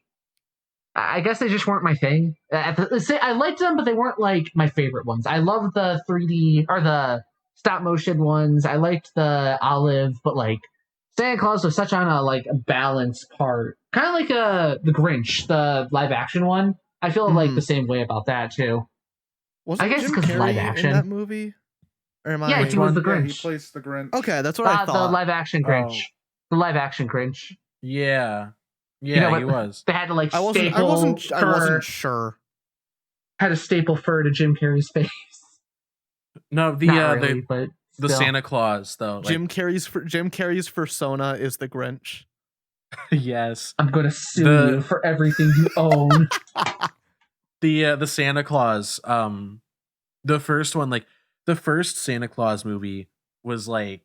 I guess they just weren't my thing. I liked them, but they weren't like my favorite ones. I loved the 3D or the stop motion ones. I liked the Olive, but like Santa Claus was such on a like a balance part, kind of like the Grinch, the live action one. I feel like the same way about that too. Wasn't I guess Jim because Carrey live action. in that movie? Or am Yeah, I? he was the Yeah, he Grinch. plays the Grinch. Okay, that's what I The thought. live action Grinch. The live action Grinch. Yeah, You know he what? was. They had to like I wasn't sure. Had to staple fur to Jim Carrey's face. No, Not really, but the still. Santa Claus though. Like, Jim Carrey's persona is the Grinch. yes, I'm gonna sue you for everything you own. the Santa Claus. The first one, like the first Santa Claus movie was like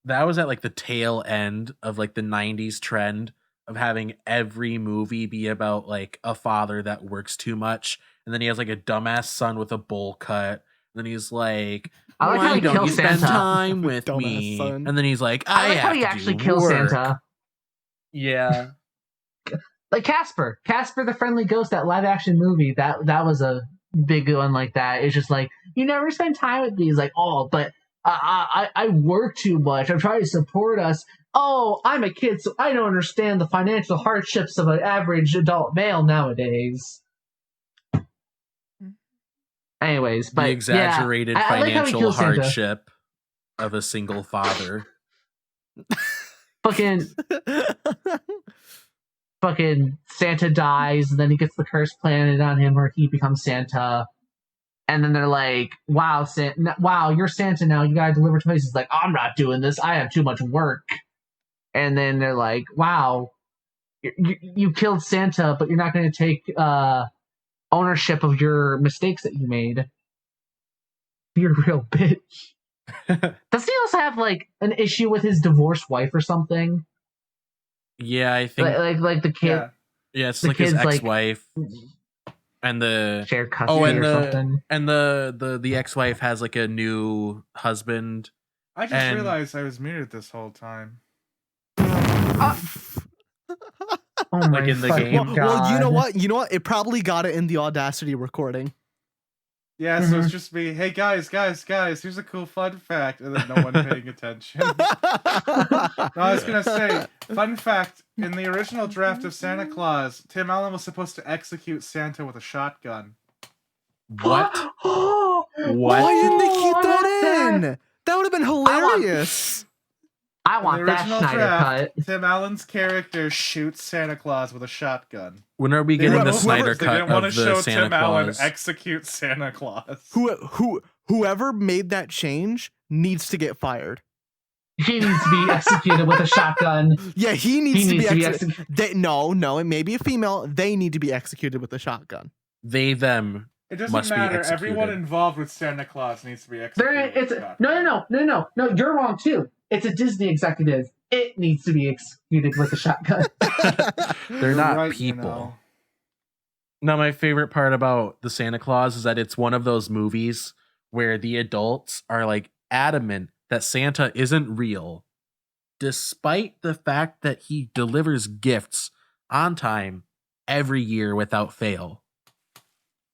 that was at like the tail end of like the 90s trend of having every movie be about like a father that works too much, and then he has like a dumbass son with a bowl cut. And then he's like, I like how "Why he don't kills you spend Santa." time with Dumbass me?" son. And then he's like, I "I like how have he to actually do kills work." Santa. Yeah, Like Casper the Friendly Ghost, that live action movie. That was a big one like that. It's just like, you never spend time with me. He's like, oh, but I work too much. I'm trying to support us. Oh, I'm a kid, so I don't understand the financial hardships of an average adult male nowadays. Anyways, but the exaggerated I like how he financial kills Santa. hardship of a single father. Fucking Santa dies, and then he gets the curse planted on him where he becomes Santa. And then they're like, wow, you're Santa now. You gotta deliver toys. He's like, I'm not doing this. I have too much work. And then they're like, wow, you killed Santa, but you're not going to take ownership of your mistakes that you made. You're a real bitch. Does he also have like an issue with his divorced wife or something? Yeah, I think Like the kid. yeah, it's the like his kid's, like, ex-wife and the shared custody or something. and the ex-wife has like a new husband. I just realized I was muted this whole time. Oh my Like in the fucking game. Well, you know God. what? It probably got it in the Audacity recording. Yeah, so it's just me. Hey guys, here's a cool fun fact, and then no one paying attention. No, I was gonna say, fun fact: in the original draft of Santa Claus, Tim Allen was supposed to execute Santa with a shotgun. What? What? Why didn't they keep that that? in? That would have been hilarious. I In want the that original Schneider draft, cut. Tim Allen's character shoots Santa Claus with a shotgun. When are we getting the Whoever- Snyder they cut didn't want of to the show Santa Tim Allen Claus? execute Santa Claus. Whoever made that change needs to get fired. He needs to be executed with a shotgun. Yeah, he needs to be executed. executed. No, it may be a female. They need to be executed with a shotgun. They them. It doesn't Must be matter. executed. Everyone involved with Santa Claus needs to be executed. It's with a shotgun. no. You're wrong too. It's a Disney executive. It needs to be executed with a shotgun. They're You're not right, people. you know. No, my favorite part about the Santa Claus is that it's one of those movies where the adults are like adamant that Santa isn't real, despite the fact that he delivers gifts on time every year without fail.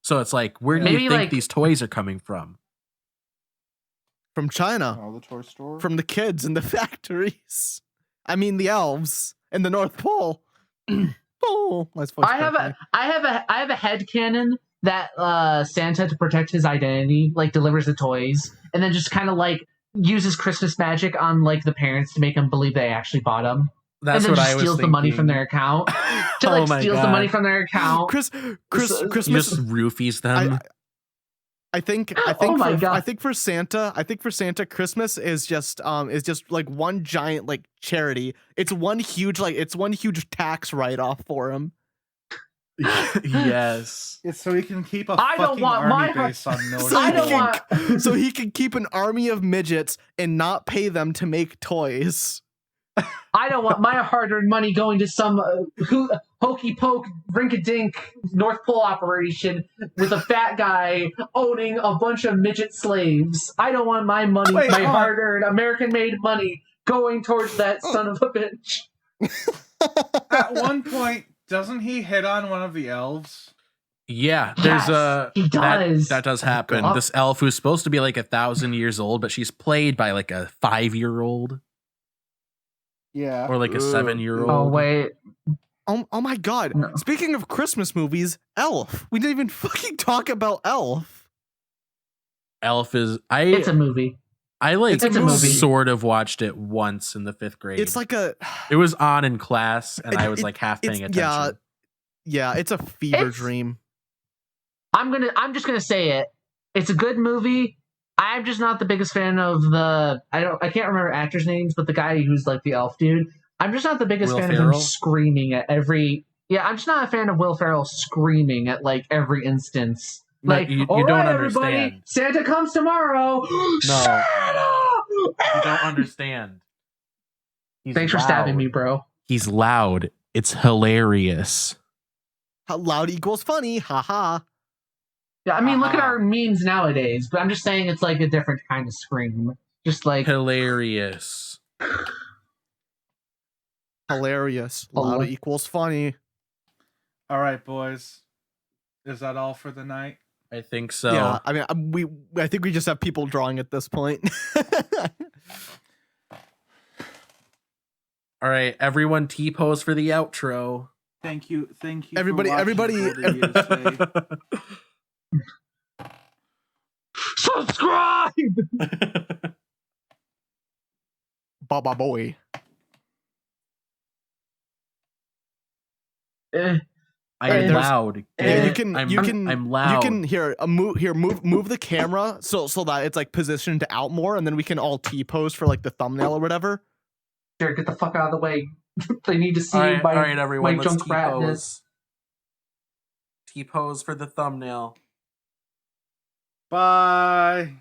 So it's like, where do Maybe, you think like- these toys are coming from? From China, Oh, the toy store. from the kids in the factories. I mean, the elves in the North Pole. Oh, nice voice I have crack. a headcanon that Santa, to protect his identity, like delivers the toys and then just kind of like uses Christmas magic on like the parents to make them believe they actually bought them. That's and then what just I was steals the money from thinking. their account. To Oh like my steals the God. money from their account. You Christmas. just roofies them. I think Oh my God. I think for Santa, Christmas is just like one giant like charity. It's one huge tax write off for him. Yes. It's so he can keep a I don't fucking want my army base on no. So I he don't can- want. So he can keep an army of midgets and not pay them to make toys. I don't want my hard-earned money going to some hokey poke rink-a-dink North Pole operation with a fat guy owning a bunch of midget slaves. I don't want my money, Wait, my hold on. hard-earned American-made money, going towards that son of a bitch. At one point, doesn't he hit on one of the elves? Yeah, there's Yes, he does. That does happen. God. This elf who's supposed to be like 1,000 years old, but she's played by like a 5-year-old Yeah. or like a Ooh. 7-year-old. Oh wait, Oh my God! No. Speaking of Christmas movies, Elf. We didn't even fucking talk about Elf. Elf is it's a movie. I like it's a movie. sort of watched it once in the 5th grade. It's like a it was on in class, and I was It- like half paying it's- attention. yeah, it's a fever It's- dream. I'm just gonna say it. It's a good movie. I'm just not the biggest fan of the. I can't remember actors' names, but the guy who's like the elf dude. I'm just not the biggest Will fan of Ferrell? him screaming at every. Yeah, I'm just not a fan of Will Ferrell screaming at like every instance. No, Like, you all don't right, everybody, understand. Santa comes tomorrow. Santa! You don't understand. He's Thanks for stabbing loud. me, bro. He's loud. It's hilarious. How loud equals funny? Haha. Yeah, I mean, look at Uh-huh. our memes nowadays, but I'm just saying it's like a different kind of scream. Just like Hilarious. Hilarious. Oh, Loud what? equals funny. All right, boys. Is that all for the night? I think so. Yeah, I mean, I think we just have people drawing at this point. All right, everyone T-pose for the outro. Thank you. Everybody- for watching everybody- Older Years Day. subscribe. Baba boy. Eh, I'm There's- loud. Yeah, you can- I'm, you can- I'm loud. You can move the camera so that it's like positioned out more, and then we can all T-pose for like the thumbnail or whatever. Jared, get the fuck out of the way. They need to see all right, my, all right, everyone. my Let's junk ratness. T-pose. T-pose for the thumbnail. Bye.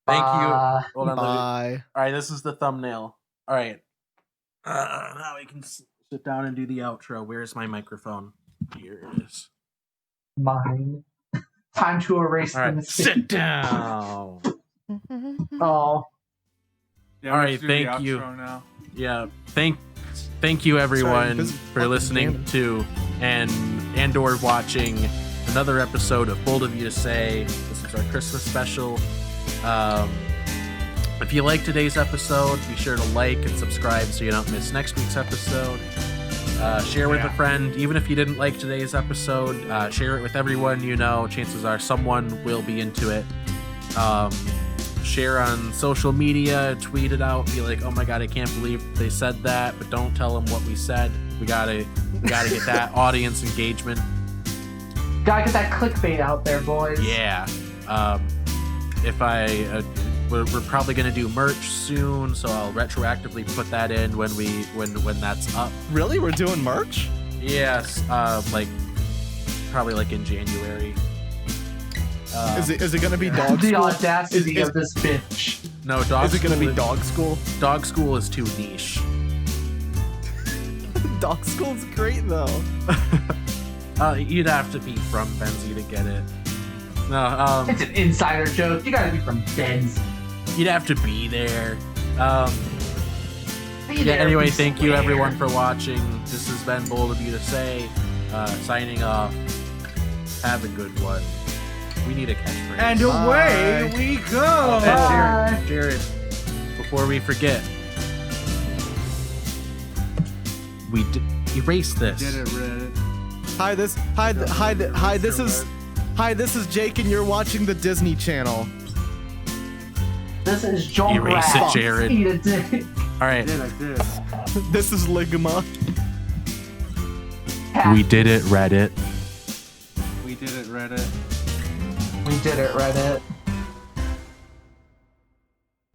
Thank you. Hold on. let me- Bye. All right, this is the thumbnail. All right. Now we can sit down and do the outro. Where's my microphone? Here it is. Mine. Time to erase All the right, mistake. sit down. Oh, All Yeah, we right, have to do the thank you. outro now. Yeah, thank you everyone this is for fucking listening jamming. to and or watching another episode of Bold of You to Say. This is our Christmas special. If you like today's episode, be sure to like and subscribe so you don't miss next week's episode. Share with a friend. Even if you didn't like today's episode, share it with everyone you know. Chances are someone will be into it. Share on social media, tweet it out, be like, oh my god, I can't believe they said that, but don't tell them what we said. We gotta get that audience engagement. gotta get that clickbait out there, boys. Yeah. If we're probably gonna do merch soon, so I'll retroactively put that in when that's up. Really? We're doing merch? Yes, like probably like in January. Is it gonna be dog The school? audacity Is- of this bitch. No, dog. Is it gonna school be dog school? Dog school is too niche. Dog school's great though. You'd have to be from Benzie to get it. No, It's an insider joke. You gotta be from Ben's. you'd have to be there. Yeah, anyway, thank you everyone for watching. This has been Bold of You to Say. Signing off. Have a good one. We need a catchphrase. And away we go. And Jared, before we forget, we erase this. Did it, Reddit. Hi, this is Jake, and you're watching the Disney Channel. This is John Erase it, Jared. Eat a dick. All right, I did. This is Ligma. we did it, Reddit. We did it, Reddit. We did it, Reddit.